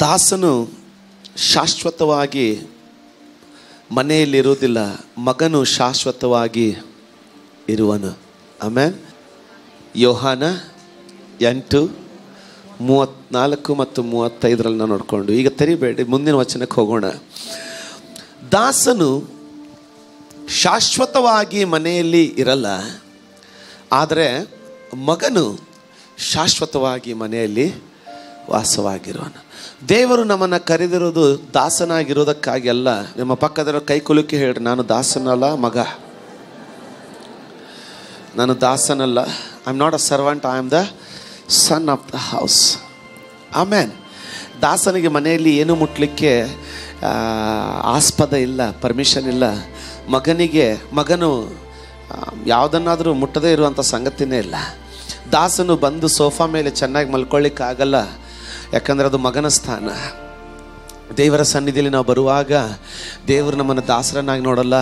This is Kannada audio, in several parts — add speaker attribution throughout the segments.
Speaker 1: ದಾಸನು ಶಾಶ್ವತವಾಗಿ ಮನೆಯಲ್ಲಿರುವುದಿಲ್ಲ, ಮಗನು ಶಾಶ್ವತವಾಗಿ ಇರುವನು. ಆಮೇಲೆ ಯೋಹಾನ 8:34 ಮತ್ತು 35 ನೋಡಿಕೊಂಡು ಈಗ ತೆರಿಬೇಡಿ, ಮುಂದಿನ ವಚನಕ್ಕೆ ಹೋಗೋಣ. ದಾಸನು ಶಾಶ್ವತವಾಗಿ ಮನೆಯಲ್ಲಿ ಇರಲ್ಲ, ಆದರೆ ಮಗನು ಶಾಶ್ವತವಾಗಿ ಮನೆಯಲ್ಲಿ ವಾಸವಾಗಿರೋನು. ದೇವರು ನಮ್ಮನ್ನು ಕರೆದಿರೋದು ದಾಸನಾಗಿರೋದಕ್ಕಾಗಿ ಅಲ್ಲ. ನಿಮ್ಮ ಪಕ್ಕದ ಕೈ ಕುಲುಕಿ ಹೇಳ್ರಿ, ನಾನು ದಾಸನಲ್ಲ ಮಗ, ನಾನು ದಾಸನಲ್ಲ. I am not a servant, I am the son of the house. Amen. ದಾಸನಿಗೆ ಮನೆಯಲ್ಲಿ ಏನು ಮುಟ್ಲಿಕ್ಕೆ ಆಸ್ಪದ ಇಲ್ಲ, ಪರ್ಮಿಷನ್ ಇಲ್ಲ. ಮಗನು ಯಾವುದನ್ನಾದರೂ ಮುಟ್ಟದೇ ಇರುವಂಥ ಸಂಗತಿನೇ ಇಲ್ಲ. ದಾಸನು ಬಂದು ಸೋಫಾ ಮೇಲೆ ಚೆನ್ನಾಗಿ ಮಲ್ಕೊಳ್ಳಿಕ್ಕಾಗಲ್ಲ, ಯಾಕಂದರೆ ಅದು ಮಗನ ಸ್ಥಾನ. ದೇವರ ಸನ್ನಿಧಿಯಲ್ಲಿ ನಾವು ಬರುವಾಗ ದೇವರು ನಮ್ಮನ್ನು ದಾಸರನ್ನಾಗಿ ನೋಡಲ್ಲ,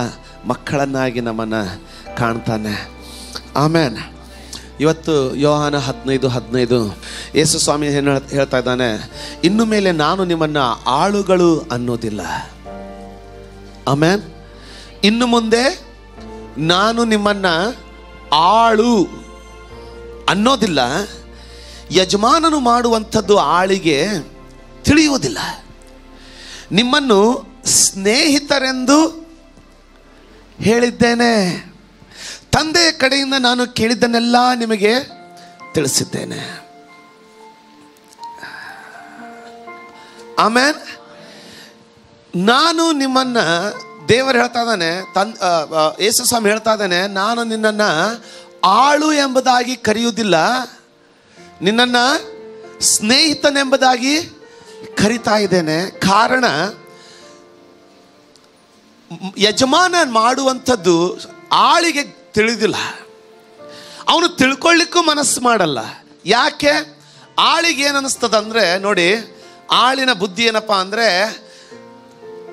Speaker 1: ಮಕ್ಕಳನ್ನಾಗಿ ನಮ್ಮನ್ನು ಕಾಣ್ತಾನೆ. ಆಮೇನ್. ಇವತ್ತು ಯೋಹಾನ 15:15 ಯೇಸು ಸ್ವಾಮಿ ಏನು ಹೇಳ್ತಾ ಇದ್ದಾನೆ, ಇನ್ನು ಮೇಲೆ ನಾನು ನಿಮ್ಮನ್ನು ಆಳುಗಳು ಅನ್ನೋದಿಲ್ಲ. ಆಮೇನ್. ಇನ್ನು ಮುಂದೆ ನಾನು ನಿಮ್ಮನ್ನು ಆಳು ಅನ್ನೋದಿಲ್ಲ. ಯಜಮಾನನು ಮಾಡುವಂಥದ್ದು ಆಳಿಗೆ ತಿಳಿಯುವುದಿಲ್ಲ. ನಿಮ್ಮನ್ನು ಸ್ನೇಹಿತರೆಂದು ಹೇಳಿದ್ದೇನೆ. ತಂದೆಯ ಕಡೆಯಿಂದ ನಾನು ಕೇಳಿದ್ದನ್ನೆಲ್ಲ ನಿಮಗೆ ತಿಳಿಸಿದ್ದೇನೆ. ಆಮೇನ್. ನಾನು ನಿಮ್ಮನ್ನು, ದೇವರು ಹೇಳ್ತಾ ಇದ್ದಾನೆ, ಯೇಸು ಸ್ವಾಮಿ ಹೇಳ್ತಾ ಇದ್ದಾನೆ, ನಾನು ನಿನ್ನನ್ನು ಆಳು ಎಂಬುದಾಗಿ ಕರೆಯುವುದಿಲ್ಲ, ನಿನ್ನನ್ನು ಸ್ನೇಹಿತನೆಂಬುದಾಗಿ ಕರಿತಾ ಇದ್ದೇನೆ. ಕಾರಣ, ಯಜಮಾನ ಮಾಡುವಂಥದ್ದು ಆಳಿಗೆ ತಿಳಿದಿಲ್ಲ, ಅವನು ತಿಳ್ಕೊಳ್ಳಿಕ್ಕೂ ಮನಸ್ಸು ಮಾಡಲ್ಲ. ಯಾಕೆ? ಆಳಿಗೆ ಏನು ಅನ್ನಿಸ್ತದಂದರೆ, ನೋಡಿ, ಆಳಿನ ಬುದ್ಧಿ ಏನಪ್ಪ ಅಂದರೆ,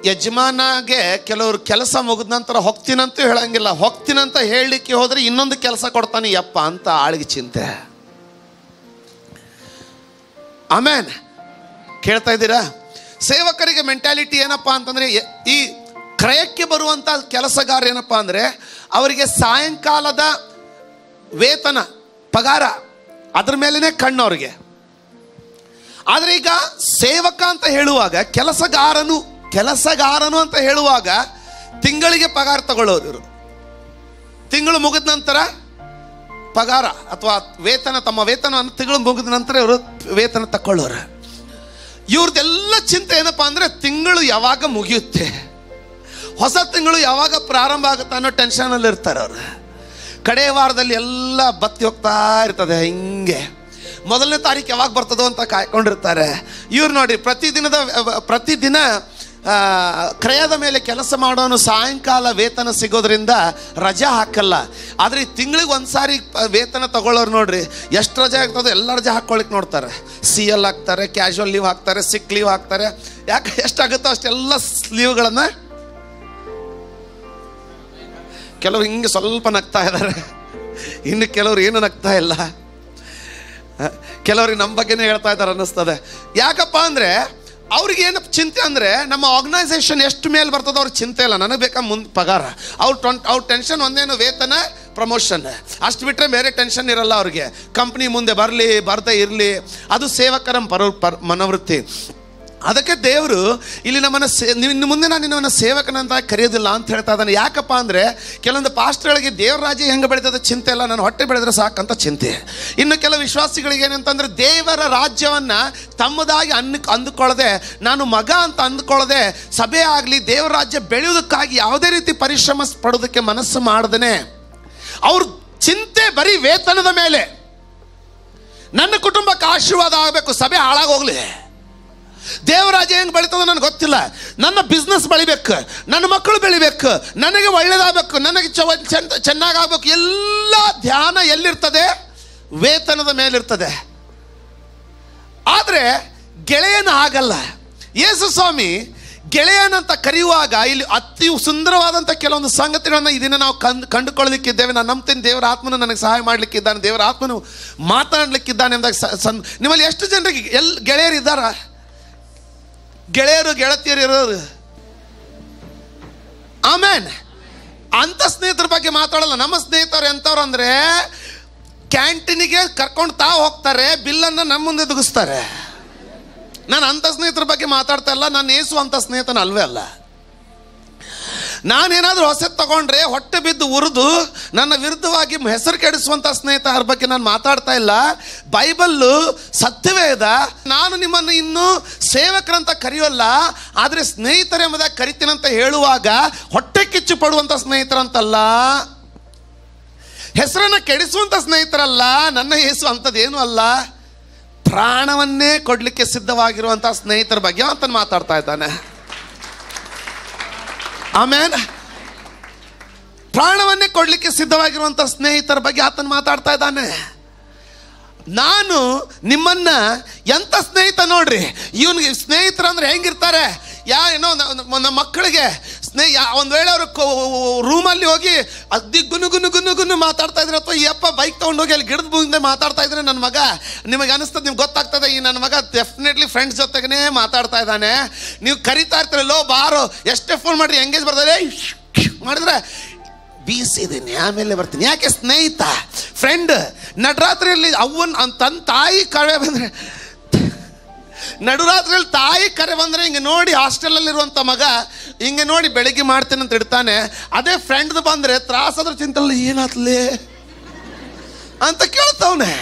Speaker 1: ಯಜಮಾನಗೆ ಕೆಲವರು ಕೆಲಸ ಮುಗಿದ ನಂತರ ಹೋಗ್ತೀನಂತೂ ಹೇಳಂಗಿಲ್ಲ, ಹೋಗ್ತೀನಂತ ಹೇಳಲಿಕ್ಕೆ ಹೋದರೆ ಇನ್ನೊಂದು ಕೆಲಸ ಕೊಡ್ತಾನೆ ಯಪ್ಪ ಅಂತ ಆಳಿಗೆ ಚಿಂತೆ. ಆಮೇನ್. ಕೇಳ್ತಾ ಇದ್ದೀರಾ? ಸೇವಕರಿಗೆ ಮೆಂಟ್ಯಾಲಿಟಿ ಏನಪ್ಪ ಅಂತಂದರೆ, ಈ ಕ್ರಯಕ್ಕೆ ಬರುವಂಥ ಕೆಲಸಗಾರ ಏನಪ್ಪ ಅಂದರೆ, ಅವರಿಗೆ ಸಾಯಂಕಾಲದ ವೇತನ, ಪಗಾರ, ಅದ್ರ ಮೇಲೇ ಕಣ್ಣು ಅವ್ರಿಗೆ. ಆದರೆ ಈಗ ಸೇವಕ ಅಂತ ಹೇಳುವಾಗ, ಕೆಲಸಗಾರನು ಅಂತ ಹೇಳುವಾಗ ತಿಂಗಳಿಗೆ ಪಗಾರ ತಗೊಳ್ಳೋರು ಇವರು. ತಿಂಗಳು ಮುಗಿದ ನಂತರ ಪಗಾರ ಅಥವಾ ವೇತನ, ತಮ್ಮ ವೇತನವನ್ನು ತಿಂಗಳು ಮುಗಿದ ನಂತರ ಇವರು ವೇತನ ತಗೊಳ್ಳೋರು. ಇವ್ರದ್ದೆಲ್ಲ ಚಿಂತೆ ಏನಪ್ಪ ಅಂದರೆ, ತಿಂಗಳು ಯಾವಾಗ ಮುಗಿಯುತ್ತೆ, ಹೊಸ ತಿಂಗಳು ಯಾವಾಗ ಪ್ರಾರಂಭ ಆಗುತ್ತೆ ಅನ್ನೋ ಟೆನ್ಷನಲ್ಲಿ ಇರ್ತಾರೆ ಅವರು. ಕಡೆಯ ವಾರದಲ್ಲಿ ಎಲ್ಲ ಬತ್ತಿ ಹೋಗ್ತಾ ಇರ್ತದೆ, ಹಿಂಗೆ ಮೊದಲನೇ ತಾರೀಕು ಯಾವಾಗ ಬರ್ತದೋ ಅಂತ ಕಾಯ್ಕೊಂಡಿರ್ತಾರೆ. ಇವ್ರು ನೋಡಿ, ಪ್ರತಿದಿನ ಕ್ರಯದ ಮೇಲೆ ಕೆಲಸ ಮಾಡೋನು ಸಾಯಂಕಾಲ ವೇತನ ಸಿಗೋದ್ರಿಂದ ರಜಾ ಹಾಕಲ್ಲ. ಆದರೆ ಈ ತಿಂಗಳಿಗೆ ಒಂದು ಸಾರಿ ವೇತನ ತಗೊಳ್ಳೋರು ನೋಡ್ರಿ, ಎಷ್ಟು ರಜೆ ಆಗ್ತದೋ ಎಲ್ಲ ರಜೆ ಹಾಕ್ಕೊಳ್ಳಿಕ್ಕೆ ನೋಡ್ತಾರೆ. CL ಹಾಕ್ತಾರೆ, ಕ್ಯಾಶುವಲ್ ಲೀವ್ ಹಾಕ್ತಾರೆ, ಸಿಕ್ ಲೀವ್ ಹಾಕ್ತಾರೆ. ಯಾಕೆ ಎಷ್ಟಾಗುತ್ತೋ ಅಷ್ಟೆಲ್ಲ ಲೀವ್ಗಳನ್ನು. ಕೆಲವರು ಹಿಂಗೆ ಸ್ವಲ್ಪ ನಗ್ತಾ ಇದ್ದಾರೆ, ಇನ್ನು ಕೆಲವರು ಏನು ನಗ್ತಾ ಇಲ್ಲ. ಕೆಲವ್ರಿಗೆ ನಮ್ಮ ಬಗ್ಗೆನೇ ಹೇಳ್ತಾ ಇದ್ದಾರೆ ಅನ್ನಿಸ್ತದೆ. ಯಾಕಪ್ಪ ಅಂದರೆ, ಅವ್ರಿಗೇನು ಚಿಂತೆ ಅಂದರೆ, ನಮ್ಮ ಆರ್ಗನೈಸೇಷನ್ ಎಷ್ಟು ಮೇಲೆ ಬರ್ತದೋ ಅವ್ರಿಗೆ ಚಿಂತೆ ಇಲ್ಲ, ನನಗೆ ಬೇಕಾ ಮುಂದೆ ಪಗಾರ. ಅವ್ರ ಟೆನ್ಷನ್ ಒಂದೇನು, ವೇತನ, ಪ್ರಮೋಷನ್, ಅಷ್ಟು ಬಿಟ್ಟರೆ ಬೇರೆ ಟೆನ್ಷನ್ ಇರಲ್ಲ ಅವ್ರಿಗೆ. ಕಂಪ್ನಿ ಮುಂದೆ ಬರಲಿ ಬರದೇ ಇರಲಿ, ಅದು ಸೇವಕರ ಮನೋವೃತ್ತಿ. ಅದಕ್ಕೆ ದೇವರು ಇಲ್ಲಿ ನಮ್ಮನ್ನು ಇನ್ನು ಮುಂದೆ ನಾನು ನಿನ್ನನ್ನು ಸೇವಕನಂತ ಕರೆಯೋದಿಲ್ಲ ಅಂತ ಹೇಳ್ತಾ ಇದ್ದಾನೆ. ಯಾಕಪ್ಪ ಅಂದರೆ, ಕೆಲವೊಂದು ಪಾಸ್ಟರ್ಗಳಿಗೆ ದೇವ್ರ ರಾಜ್ಯ ಹೆಂಗೆ ಬೆಳೀತದೆ ಚಿಂತೆ ಇಲ್ಲ, ನಾನು ಹೊಟ್ಟೆ ಬೆಳೆದ್ರೆ ಸಾಕಂತ ಚಿಂತೆ. ಇನ್ನು ಕೆಲವು ವಿಶ್ವಾಸಿಗಳಿಗೆ ಏನಂತಂದರೆ, ದೇವರ ರಾಜ್ಯವನ್ನು ತಮ್ಮದಾಗಿ ಅಂದುಕೊಳ್ಳದೆ, ನಾನು ಮಗ ಅಂತ ಅಂದುಕೊಳ್ಳದೆ, ಸಭೆ ಆಗಲಿ ದೇವರ ರಾಜ್ಯ ಬೆಳೆಯೋದಕ್ಕಾಗಿ ಯಾವುದೇ ರೀತಿ ಪರಿಶ್ರಮ ಪಡೋದಕ್ಕೆ ಮನಸ್ಸು ಮಾಡ್ದೇ, ಅವ್ರ ಚಿಂತೆ ಬರೀ ವೇತನದ ಮೇಲೆ. ನನ್ನ ಕುಟುಂಬಕ್ಕೆ ಆಶೀರ್ವಾದ ಆಗಬೇಕು, ಸಭೆ ಹಾಳಾಗೋಗ್ಲಿ, ದೇವರಾಜ್ಯ ಹೆಂಗೆ ಬೆಳೀತದೋ ನನಗೆ ಗೊತ್ತಿಲ್ಲ, ನನ್ನ ಬಿಸ್ನೆಸ್ ಬೆಳಿಬೇಕು, ನನ್ನ ಮಕ್ಕಳು ಬೆಳಿಬೇಕು, ನನಗೆ ಒಳ್ಳೇದಾಗಬೇಕು, ನನಗೆ ಚೆನ್ನಾಗಾಗಬೇಕು. ಎಲ್ಲ ಧ್ಯಾನ ಎಲ್ಲಿರ್ತದೆ? ವೇತನದ ಮೇಲಿರ್ತದೆ. ಆದರೆ ಗೆಳೆಯನ ಹಾಗಲ್ಲ. ಯೇಸು ಸ್ವಾಮಿ ಗೆಳೆಯನಂತ ಕರೆಯುವಾಗ ಇಲ್ಲಿ ಅತಿ ಸುಂದರವಾದಂಥ ಕೆಲವೊಂದು ಸಂಗತಿಗಳನ್ನು ಇದನ್ನು ನಾವು ಕಂಡುಕೊಳ್ಳಲಿಕ್ಕಿದ್ದೇವೆ. ನಾನು ನಂಬ್ತೀನಿ ದೇವರ ಆತ್ಮನು ನನಗೆ ಸಹಾಯ ಮಾಡಲಿಕ್ಕಿದ್ದಾನೆ, ದೇವರ ಆತ್ಮನು ಮಾತನಾಡಲಿಕ್ಕಿದ್ದಾನೆ ಎಂದಾಗ ನಿಮ್ಮಲ್ಲಿ ಎಷ್ಟು ಜನರಿಗೆ ಗೆಳೆಯರಿದ್ದಾರ? ಗೆಳೆಯರು ಗೆಳತಿಯರು ಇರೋರು. ಆಮೇಲೆ ಅಂತ ಸ್ನೇಹಿತರ ಬಗ್ಗೆ ಮಾತಾಡಲ್ಲ. ನಮ್ಮ ಸ್ನೇಹಿತರು ಎಂಥವ್ರು ಅಂದರೆ ಕ್ಯಾಂಟೀನಿಗೆ ಕರ್ಕೊಂಡು ತಾವು ಹೋಗ್ತಾರೆ, ಬಿಲ್ಲನ್ನು ನಮ್ಮ ಮುಂದೆ ದುಗಿಸ್ತಾರೆ. ನಾನು ಅಂಥ ಸ್ನೇಹಿತರ ಬಗ್ಗೆ ಮಾತಾಡ್ತಾ ಇಲ್ಲ. ನಾನು ಏಸು ಅಂಥ ಸ್ನೇಹಿತನ ಅಲ್ವೇ ಅಲ್ಲ. ನಾನೇನಾದರೂ ಹೊಸದು ತಗೊಂಡ್ರೆ ಹೊಟ್ಟೆ ಬಿದ್ದು ಉರಿದು ನನ್ನ ವಿರುದ್ಧವಾಗಿ ಹೆಸರು ಕೆಡಿಸುವಂಥ ಸ್ನೇಹಿತರ ಬಗ್ಗೆ ನಾನು ಮಾತಾಡ್ತಾ ಇಲ್ಲ. ಬೈಬಲ್ಲು ಸತ್ಯವೇ ಇದೆ. ನಾನು ನಿಮ್ಮನ್ನು ಇನ್ನೂ ಸೇವಕರಂತ ಕರೆಯೋಲ್ಲ, ಆದರೆ ಸ್ನೇಹಿತರೆಂಬುದಾಗಿ ಕರಿತೀನಂತ ಹೇಳುವಾಗ ಹೊಟ್ಟೆ ಕಿಚ್ಚು ಪಡುವಂಥ ಸ್ನೇಹಿತರಂತಲ್ಲ, ಹೆಸರನ್ನು ಕೆಡಿಸುವಂಥ ಸ್ನೇಹಿತರಲ್ಲ. ನನ್ನ ಯೇಸು ಅಂಥದ್ದೇನೂ ಅಲ್ಲ. ಪ್ರಾಣವನ್ನೇ ಕೊಡಲಿಕ್ಕೆ ಸಿದ್ಧವಾಗಿರುವಂಥ ಸ್ನೇಹಿತರ ಬಗ್ಗೆ ಆತನು ಮಾತಾಡ್ತಾ ಇದ್ದಾನೆ. ಆಮೇಲೆ ಪ್ರಾಣವನ್ನೇ ಕೊಡಲಿಕ್ಕೆ ಸಿದ್ಧವಾಗಿರುವಂಥ ಸ್ನೇಹಿತರ ಬಗ್ಗೆ ಆತನು ಮಾತಾಡ್ತಾ ಇದ್ದಾನೆ. ನಾನು ನಿಮ್ಮನ್ನ ಎಂಥ ಸ್ನೇಹಿತ ನೋಡ್ರಿ. ಇವನಿಗೆ ಸ್ನೇಹಿತರು ಅಂದ್ರೆ ಹೆಂಗಿರ್ತಾರೆ? ಏನೋ ನಮ್ಮ ಮಕ್ಕಳಿಗೆ ಒಂದು ವೇಳೆ ಅವರು ರೂಮಲ್ಲಿ ಹೋಗಿ ಅದ್ದಿ ಗುನು ಗುನು ಗುನು ಗುನು ಮಾತಾಡ್ತಾ ಇದ್ರೆ, ಅಥವಾ ಈ ಅಪ್ಪ ಬೈಕ್ ತೊಗೊಂಡೋಗಿ ಅಲ್ಲಿ ಗಿಡದ ಮುಂದೆ ಮಾತಾಡ್ತಾ ಇದ್ರೆ ನನ್ನ ಮಗ, ನಿಮಗೆ ಅನಿಸ್ತದೆ, ನಿಮ್ಗೆ ಗೊತ್ತಾಗ್ತದೆ ಈ ನನ್ನ ಮಗ ಡೆಫಿನೆಟ್ಲಿ ಫ್ರೆಂಡ್ಸ್ ಜೊತೆಗೇ ಮಾತಾಡ್ತಾ ಇದ್ದಾನೆ. ನೀವು ಕರಿತಾ ಇರ್ತೀರ, ಲೋ ಬಾರೋ, ಎಷ್ಟೇ ಫೋನ್ ಮಾಡಿರಿ ಎಂಗೇಜ್ ಬರ್ತಾರೆ ಮಾಡಿದ್ರೆ ಬೀಸಿದ್ದೀನಿ ಆಮೇಲೆ ಬರ್ತೀನಿ. ಯಾಕೆ? ಸ್ನೇಹಿತ, ಫ್ರೆಂಡ್. ನಡುರಾತ್ರಿಯಲ್ಲಿ ತನ್ನ ತಾಯಿ ಕರೆ ಬಂದರೆ, ನಡುರಾತ್ರಿಯಲ್ಲಿ ತಾಯಿ ಕರೆ ಬಂದರೆ ಹಿಂಗೆ ನೋಡಿ ಹಾಸ್ಟೆಲಲ್ಲಿರುವಂಥ ಮಗ ಹಿಂಗೆ ನೋಡಿ ಬೆಳಿಗ್ಗೆ ಮಾಡ್ತೇನೆ ಅಂತ ಇಡ್ತಾನೆ. ಅದೇ ಫ್ರೆಂಡ್ದು ಬಂದರೆ ತ್ರಾಸಾದ್ರೂ ಚಿಂತಲ್ಲ, ಏನಾತ್ಲೇ ಅಂತ ಕೇಳ್ತವನೆ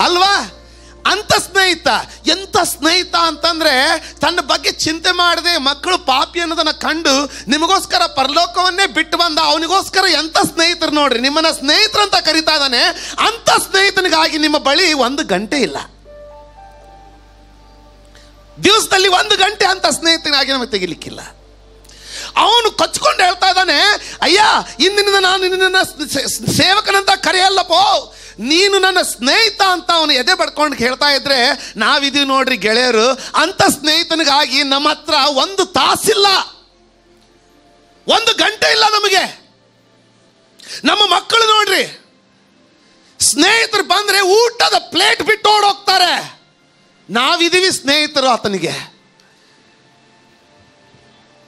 Speaker 1: ಅಲ್ವಾ? ಅಂತ ಸ್ನೇಹಿತ. ಎಂಥ ಸ್ನೇಹಿತ ಅಂತಂದ್ರೆ ತನ್ನ ಬಗ್ಗೆ ಚಿಂತೆ ಮಾಡದೆ ಮಕ್ಕಳು ಪಾಪಿ ಅನ್ನೋದನ್ನ ಕಂಡು ನಿಮಗೋಸ್ಕರ ಪರಲೋಕವನ್ನೇ ಬಿಟ್ಟು ಬಂದ ಅವನಿಗೋಸ್ಕರ ಎಂಥ ಸ್ನೇಹಿತರು ನೋಡ್ರಿ. ನಿಮ್ಮನ್ನ ಸ್ನೇಹಿತರಂತ ಕರಿತಾ ಇದ್ದಾನೆ. ಅಂತ ಸ್ನೇಹಿತನಿಗಾಗಿ ನಿಮ್ಮ ಬಳಿ 1 ಗಂಟೆ ಇಲ್ಲ. ದಿವಸದಲ್ಲಿ 1 ಗಂಟೆ ಅಂತ ಸ್ನೇಹಿತನಿಗಾಗಿ ನಮಗೆ ತೆಗಿಲಿಕ್ಕಿಲ್ಲ. ಅವನು ಕೊಚ್ಕೊಂಡು ಹೇಳ್ತಾ ಇದ್ದಾನೆ, ಅಯ್ಯ ಇಂದಿನಿಂದ ನಾನು ನಿನ್ನ ಸೇವಕನಂತ ಕರೆಯಲ್ಲಪ್ಪೋ, ನೀನು ನನ್ನ ಸ್ನೇಹಿತ ಅಂತ ಅವನು ಎದೆ ಬಡ್ಕೊಂಡು ಹೇಳ್ತಾ ಇದ್ರೆ ನಾವಿದೀವಿ ನೋಡ್ರಿ ಗೆಳೆಯರು. ಅಂತ ಸ್ನೇಹಿತನಿಗಾಗಿ ನಮ್ಮ ಹತ್ರ 1 ತಾಸಿಲ್ಲ, 1 ಗಂಟೆ ಇಲ್ಲ ನಮಗೆ. ನಮ್ಮ ಮಕ್ಕಳು ನೋಡ್ರಿ, ಸ್ನೇಹಿತರು ಬಂದ್ರೆ ಊಟದ ಪ್ಲೇಟ್ ಬಿಟ್ಟು ಓಡೋಗ್ತಾರೆ. ನಾವಿದೀವಿ ಸ್ನೇಹಿತರು ಆತನಿಗೆ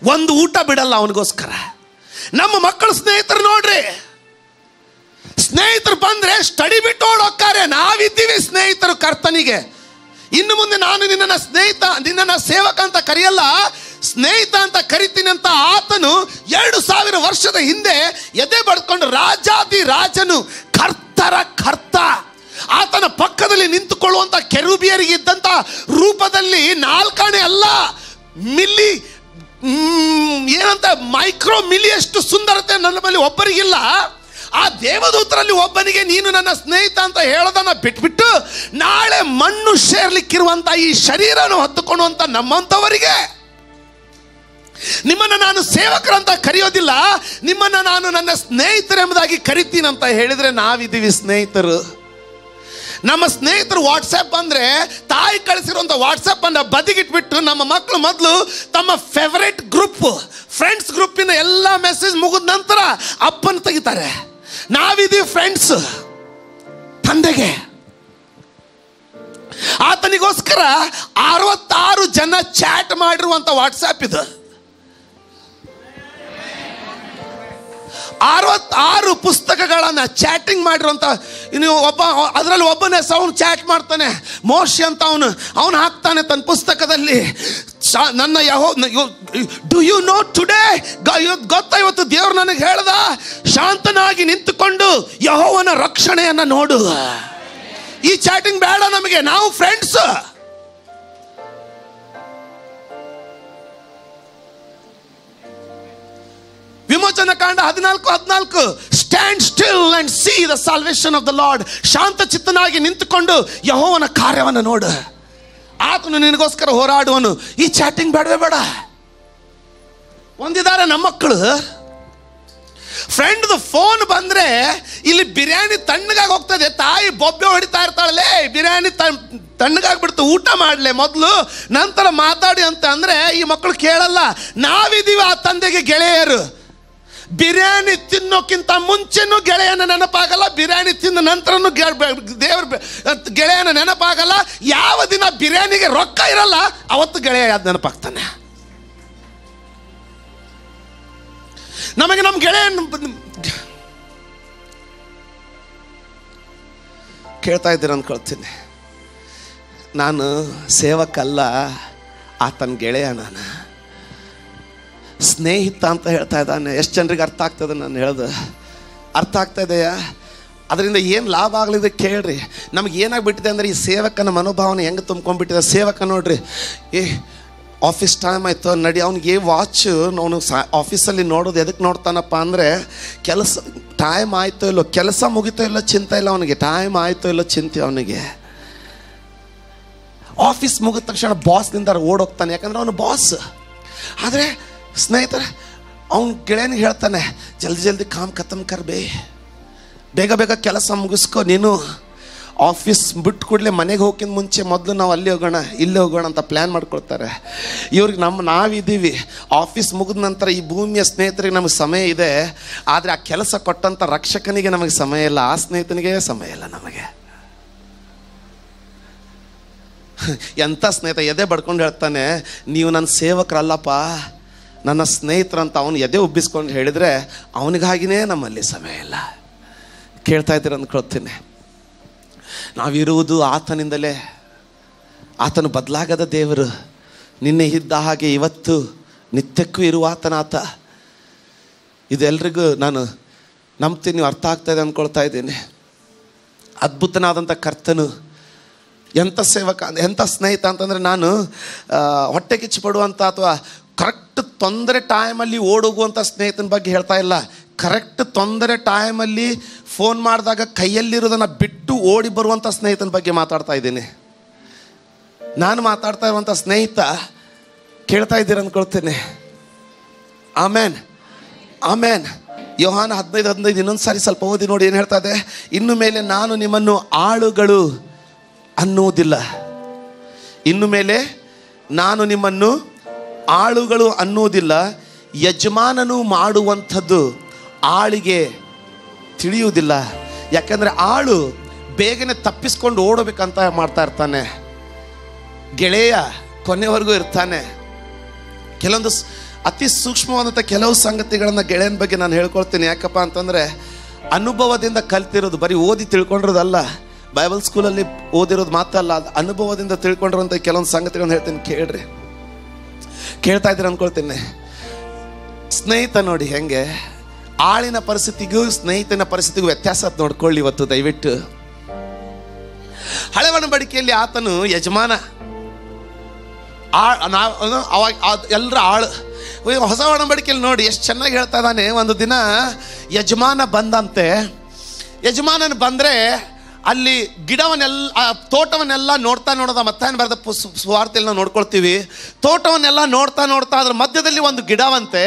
Speaker 1: 1 ಊಟ ಬಿಡಲ್ಲ ಅವನಿಗೋಸ್ಕರ. ನಮ್ಮ ಮಕ್ಕಳು ಸ್ನೇಹಿತರು ನೋಡ್ರಿ, ಸ್ನೇಹಿತರು ಬಂದ್ರೆ ಸ್ಟಡಿ ಬಿಟ್ಟು ಓಡೋಗ್ತಾರೆ. ನಾವಿದ್ದೀವಿ ಸ್ನೇಹಿತರು ಕರ್ತನಿಗೆ. ಇನ್ನು ಮುಂದೆ ನಾನು ನಿನ್ನ ಸ್ನೇಹಿತ, ನಿನ್ನ ಸೇವಕ ಅಂತ ಕರೆಯಲ್ಲ, ಸ್ನೇಹಿತ ಅಂತ ಕರಿತೀನಿ ಅಂತ ಆತನು 2000 ವರ್ಷದ ಹಿಂದೆ ಎದೆ ಬಡ್ಕೊಂಡು ರಾಜಾದಿ ರಾಜನು, ಕರ್ತರ ಕರ್ತ, ಆತನ ಪಕ್ಕದಲ್ಲಿ ನಿಂತುಕೊಳ್ಳುವಂತ ಕೆರೂಬಿಯರಿಗಿದ್ದಂತ ರೂಪದಲ್ಲಿ 4 ಅಲ್ಲ, ಮಿಲ್ಲಿ ಏನಂತ ಮೈಕ್ರೋ ಮಿಲಿಯಷ್ಟು ಸುಂದರತೆ ನನ್ನ ಬಳಿ ಒಬ್ಬರಿಗಿಲ್ಲ. ಆ ದೇವದೂತರಲ್ಲಿ ಒಬ್ಬನಿಗೆ ನೀನು ನನ್ನ ಸ್ನೇಹಿತ ಅಂತ ಹೇಳೋದನ್ನ ಬಿಟ್ಬಿಟ್ಟು ನಾಳೆ ಮಣ್ಣು ಸೇರ್ಲಿಕ್ಕಿರುವಂತ ಈ ಶರೀರನ ಹೊತ್ತುಕೊಳ್ಳುವಂತ ನಮ್ಮಂಥವರಿಗೆ ನಿಮ್ಮನ್ನ ನಾನು ಸೇವಕರಂತ ಕರೆಯೋದಿಲ್ಲ, ನಿಮ್ಮನ್ನ ನಾನು ನನ್ನ ಸ್ನೇಹಿತರೆಂಬುದಾಗಿ ಕರಿತೀನಂತ ಹೇಳಿದ್ರೆ ನಾವಿದ್ದೀವಿ ಸ್ನೇಹಿತರು. ನಮ್ಮ ಸ್ನೇಹಿತರು ವಾಟ್ಸಪ್ ಬಂದ್ರೆ ತಾಯಿ ಕಳಿಸಿರುವಂಥ ವಾಟ್ಸಪ್ ಅನ್ನ ಬದಿಗಿಟ್ಬಿಟ್ಟು ನಮ್ಮ ಮಕ್ಕಳು ಮೊದಲು ತಮ್ಮ ಫೇವರೇಟ್ ಗ್ರೂಪ್, ಫ್ರೆಂಡ್ಸ್ ಗ್ರೂಪಿನ ಎಲ್ಲ ಮೆಸೇಜ್ ಮುಗಿದ ನಂತರ ಅಪ್ಪನ ತೆಗಿತಾರೆ. ನಾವಿದೀವಿ ಫ್ರೆಂಡ್ಸ್ ತಂದೆಗೆ. ಆತನಿಗೋಸ್ಕರ 66 ಜನ ಚಾಟ್ ಮಾಡಿರುವಂಥ ವಾಟ್ಸಪ್ ಇದು. 66 ಪುಸ್ತಕಗಳನ್ನ ಚಾಟಿಂಗ್ ಮಾಡಿರುವಂತ, ನೀವು ಅದರಲ್ಲಿ ಒಬ್ಬನೇ ಅವನು ಚಾಟ್ ಮಾಡ್ತಾನೆ, ಮೋಶೆ ಅಂತ ಅವನು ಹಾಕ್ತಾನೆ ತನ್ನ ಪುಸ್ತಕದಲ್ಲಿ, ನನ್ನ ಡು ಯು ನೋ ಟುಡೇ, ಗೊತ್ತಾ ಇವತ್ತು ದೇವ್ರು ನನಗೆ ಹೇಳ್ದ, ಶಾಂತನಾಗಿ ನಿಂತುಕೊಂಡು ಯೆಹೋವನ ರಕ್ಷಣೆಯನ್ನ ನೋಡು. ಈ ಚಾಟಿಂಗ್ ಬೇಡ ನಮಗೆ, ನಾವು ಫ್ರೆಂಡ್ಸ್. ವಿಮೋಚನ ಕಾಂಡ 14:14 stand still and see the salvation of the Lord. ಶಾಂತ ಚಿತ್ತನಾಗಿ ನಿಂತುಕೊಂಡು ಯೆಹೋವನ ಕಾರ್ಯವನ್ನು ನೋಡು, ಆತನು ನಿನಗೋಸ್ಕರ ಹೋರಾಡುವನು. ಈ ಚಾಟಿಂಗ್ ಬೇಡವೇ ಬೇಡ. ಒಂದಿದ್ದಾರೆ ನಮ್ಮ ಮಕ್ಕಳು, ಫ್ರೆಂಡ್ ಫೋನ್ ಬಂದ್ರೆ ಇಲ್ಲಿ ಬಿರಿಯಾನಿ ತಣ್ಣಗಾಗಿ ಹೋಗ್ತದೆ, ತಾಯಿ ಬೊಬ್ಬೆ ಹೊಡಿತಾ ಇರ್ತಾಳಲ್ಲೇ, ಬಿರಿಯಾನಿ ತಣ್ಣಗಾಗ್ಬಿಡ್ತು, ಊಟ ಮಾಡಲೆ ಮೊದಲು ನಂತರ ಮಾತಾಡಿ ಅಂತ ಅಂದ್ರೆ ಈ ಮಕ್ಕಳು ಕೇಳಲ್ಲ. ನಾವಿದೀವಿ ಆ ತಂದೆಗೆ ಗೆಳೆಯರು. ಬಿರಿಯಾನಿ ತಿನ್ನೋಕ್ಕಿಂತ ಮುಂಚೆನೂ ಗೆಳೆಯನ ನೆನಪಾಗಲ್ಲ, ಬಿರಿಯಾನಿ ತಿಂದ ನಂತರನೂ ದೇವ್ರ ಗೆಳೆಯನ ನೆನಪಾಗಲ್ಲ. ಯಾವ ದಿನ ಬಿರಿಯಾನಿಗೆ ರೊಕ್ಕ ಇರಲ್ಲ ಅವತ್ತು ಗೆಳೆಯ ಯಾವ್ದು ನೆನಪಾಗ್ತಾನೆ. ನಮಗೆ ನಮ್ಮ ಗೆಳೆಯನ ಕೇಳ್ತಾ ಇದ್ದೀರ ಅಂದ್ಕೊಳ್ತೀನಿ. ನಾನು ಸೇವಕಲ್ಲ, ಆತನ ಗೆಳೆಯ, ನಾನು ಸ್ನೇಹಿತ ಅಂತ ಹೇಳ್ತಾ ಇದ್ದಾನೆ. ಎಷ್ಟು ಜನರಿಗೆ ಅರ್ಥ ಆಗ್ತದೆ ನಾನು ಹೇಳೋದು? ಅರ್ಥ ಆಗ್ತಾ ಇದೆಯಾ? ಅದರಿಂದ ಏನು ಲಾಭ ಆಗಲಿದೆ ಕೇಳ್ರಿ. ನಮ್ಗೆ ಏನಾಗ್ಬಿಟ್ಟಿದೆ ಅಂದರೆ ಈ ಸೇವಕನ ಮನೋಭಾವನೆ ಹೆಂಗೆ ತುಂಬ್ಕೊಂಡ್ಬಿಟ್ಟಿದೆ. ಸೇವಕ ನೋಡ್ರಿ, ಆಫೀಸ್ ಟೈಮ್ ಆಯಿತು ನಡಿ, ಅವನಿಗೆ ವಾಚು ಅವನು ಆಫೀಸಲ್ಲಿ ನೋಡೋದು ಎದಕ್ಕೆ ನೋಡ್ತಾನಪ್ಪ ಅಂದರೆ ಕೆಲಸ ಟೈಮ್ ಆಯಿತೋ ಇಲ್ಲೋ, ಕೆಲಸ ಮುಗಿತೋ ಇಲ್ಲೋ ಚಿಂತೆ ಇಲ್ಲ ಅವನಿಗೆ, ಟೈಮ್ ಆಯಿತೋ ಇಲ್ಲೋ ಚಿಂತೆ ಅವನಿಗೆ. ಆಫೀಸ್ ಮುಗಿದ ತಕ್ಷಣ ಬಾಸ್ನಿಂದ ಓಡೋಗ್ತಾನೆ, ಯಾಕಂದ್ರೆ ಅವನು ಬಾಸ್. ಆದರೆ ಸ್ನೇಹಿತರೆ, ಅವನ ಗೆಳೆಯನಿಗೆ ಹೇಳ್ತಾನೆ, ಜಲ್ದಿ ಜಲ್ದಿ ಕಾಮ್ ಖತಮ್ ಕರ್ ಬೇಗ ಬೇಗ ಕೆಲಸ ಮುಗಿಸ್ಕೊ ನೀನು. ಆಫೀಸ್ ಬಿಟ್ಟು ಕೂಡಲೇ ಮನೆಗೆ ಹೋಗಿನ ಮುಂಚೆ ಮೊದಲು ನಾವು ಅಲ್ಲಿ ಹೋಗೋಣ ಇಲ್ಲಿ ಹೋಗೋಣ ಅಂತ ಪ್ಲ್ಯಾನ್ ಮಾಡ್ಕೊಳ್ತಾರೆ. ಇವ್ರಿಗೆ ನಾವಿದ್ದೀವಿ, ಆಫೀಸ್ ಮುಗಿದ ನಂತರ ಈ ಭೂಮಿಯ ಸ್ನೇಹಿತರಿಗೆ ನಮಗೆ ಸಮಯ ಇದೆ, ಆದರೆ ಆ ಕೆಲಸ ಕೊಟ್ಟಂಥ ರಕ್ಷಕನಿಗೆ ನಮಗೆ ಸಮಯ ಇಲ್ಲ, ಆ ಸ್ನೇಹಿತನಿಗೆ ಸಮಯ ಇಲ್ಲ ನಮಗೆ. ಎಂಥ ಸ್ನೇಹಿತ ಎದೆ ಬಡ್ಕೊಂಡು ಹೇಳ್ತಾನೆ, ನೀವು ನನ್ನ ಸೇವಕರಲ್ಲಪ್ಪ, ನನ್ನ ಸ್ನೇಹಿತರಂತ ಅವನು ಎದೆ ಉಬ್ಬಿಸ್ಕೊಂಡು ಹೇಳಿದರೆ ಅವನಿಗಾಗಿನೇ ನಮ್ಮಲ್ಲಿ ಸಮಯ ಇಲ್ಲ. ಕೇಳ್ತಾ ಇದ್ದೀರ ಅಂದ್ಕೊಳ್ತೀನಿ. ನಾವಿರುವುದು ಆತನಿಂದಲೇ. ಆತನು ಬದಲಾಗದ ದೇವರು, ನಿನ್ನೆ ಇದ್ದ ಹಾಗೆ ಇವತ್ತು ನಿತ್ಯಕ್ಕೂ ಇರುವ ಆತ. ಇದೆಲ್ರಿಗೂ ನಾನು ನಂಬ್ತೀನಿ, ನೀವು ಅರ್ಥ ಆಗ್ತಾಯಿದೆ ಅಂದ್ಕೊಳ್ತಾ ಇದ್ದೀನಿ. ಅದ್ಭುತನಾದಂಥ ಕರ್ತನು ಎಂಥ ಸೇವಕ, ಎಂಥ ಸ್ನೇಹಿತ ಅಂತಂದರೆ, ನಾನು ಹೊಟ್ಟೆ ಕಿಚ್ಚು ಪಡುವಂಥ ಅಥವಾ ಕರೆಕ್ಟ್ ತೊಂದರೆ ಟೈಮಲ್ಲಿ ಓಡೋಗುವಂಥ ಸ್ನೇಹಿತನ ಬಗ್ಗೆ ಹೇಳ್ತಾ ಇಲ್ಲ. ಕರೆಕ್ಟ್ ತೊಂದರೆ ಟೈಮಲ್ಲಿ ಫೋನ್ ಮಾಡಿದಾಗ ಕೈಯಲ್ಲಿರೋದನ್ನು ಬಿಟ್ಟು ಓಡಿ ಬರುವಂಥ ಸ್ನೇಹಿತನ ಬಗ್ಗೆ ಮಾತಾಡ್ತಾ ಇದ್ದೀನಿ. ನಾನು ಮಾತಾಡ್ತಾ ಇರುವಂಥ ಸ್ನೇಹಿತ ಕೇಳ್ತಾ ಇದ್ದೀರ ಅಂದ್ಕೊಳ್ತೇನೆ. ಆಮೇನ್ ಆಮೇನ್. ಯೋಹಾನ 15:15 ಇನ್ನೊಂದು ಸಾರಿ ಸ್ವಲ್ಪ ಓದಿ ನೋಡಿ, ಏನು ಹೇಳ್ತಾ ಇದೆ? ಇನ್ನು ಮೇಲೆ ನಾನು ನಿಮ್ಮನ್ನು ಆಳುಗಳು ಅನ್ನುವುದಿಲ್ಲ, ಇನ್ನು ಮೇಲೆ ನಾನು ನಿಮ್ಮನ್ನು ಆಳುಗಳು ಅನ್ನುವುದಿಲ್ಲ, ಯಜಮಾನನು ಮಾಡುವಂಥದ್ದು ಆಳಿಗೆ ತಿಳಿಯುವುದಿಲ್ಲ. ಯಾಕಂದರೆ ಆಳು ಬೇಗನೆ ತಪ್ಪಿಸ್ಕೊಂಡು ಓಡಬೇಕಂತ ಮಾಡ್ತಾ ಇರ್ತಾನೆ, ಗೆಳೆಯ ಕೊನೆವರೆಗೂ ಇರ್ತಾನೆ. ಕೆಲವೊಂದು ಅತಿ ಸೂಕ್ಷ್ಮವಾದಂಥ ಕೆಲವು ಸಂಗತಿಗಳನ್ನು ಗೆಳೆಯನ ಬಗ್ಗೆ ನಾನು ಹೇಳ್ಕೊಳ್ತೀನಿ. ಯಾಕಪ್ಪ ಅಂತಂದರೆ ಅನುಭವದಿಂದ ಕಲ್ತಿರೋದು, ಬರೀ ಓದಿ ತಿಳ್ಕೊಂಡಿರೋದಲ್ಲ, ಬೈಬಲ್ ಸ್ಕೂಲಲ್ಲಿ ಓದಿರೋದು ಮಾತ್ರ ಅಲ್ಲ, ಅದು ಅನುಭವದಿಂದ ತಿಳ್ಕೊಂಡಿರೋಂಥ ಕೆಲವೊಂದು ಸಂಗತಿಗಳನ್ನು ಹೇಳ್ತೀನಿ, ಕೇಳ್ರಿ. ಕೇಳ್ತಾ ಇದ್ದೀರ ಅಂದ್ಕೊಳ್ತೀನಿ. ಸ್ನೇಹಿತ ನೋಡಿ ಹೆಂಗೆ, ಆಳಿನ ಪರಿಸ್ಥಿತಿಗೂ ಸ್ನೇಹಿತನ ಪರಿಸ್ಥಿತಿಗೂ ವ್ಯತ್ಯಾಸ ನೋಡ್ಕೊಳ್ಳಿ ಇವತ್ತು ದಯವಿಟ್ಟು. ಹಳೆ ಒಡಂಬಡಿಕೆಯಲ್ಲಿ ಆತನು ಯಜಮಾನ, ಅವಾಗ ಎಲ್ಲರ ಆಳು. ಹೊಸ ಒಡಂಬಡಿಕೆಯಲ್ಲಿ ನೋಡಿ ಎಷ್ಟು ಚೆನ್ನಾಗಿ ಹೇಳ್ತಾ ಇದ್ದಾನೆ. ಒಂದು ದಿನ ಯಜಮಾನ ಬಂದಂತೆ. ಯಜಮಾನನ ಬಂದರೆ ಅಲ್ಲಿ ಗಿಡವನ್ನೆಲ್ಲ, ತೋಟವನ್ನೆಲ್ಲ ನೋಡೋದ ಮತ್ತಾಯನ ಬರೆದ ಸುವಾರ್ತೆಯಲ್ಲಿ ನಾವು ನೋಡ್ಕೊಳ್ತೀವಿ. ತೋಟವನ್ನೆಲ್ಲ ನೋಡ್ತಾ ಅದ್ರ ಮಧ್ಯದಲ್ಲಿ ಒಂದು ಗಿಡವಂತೆ.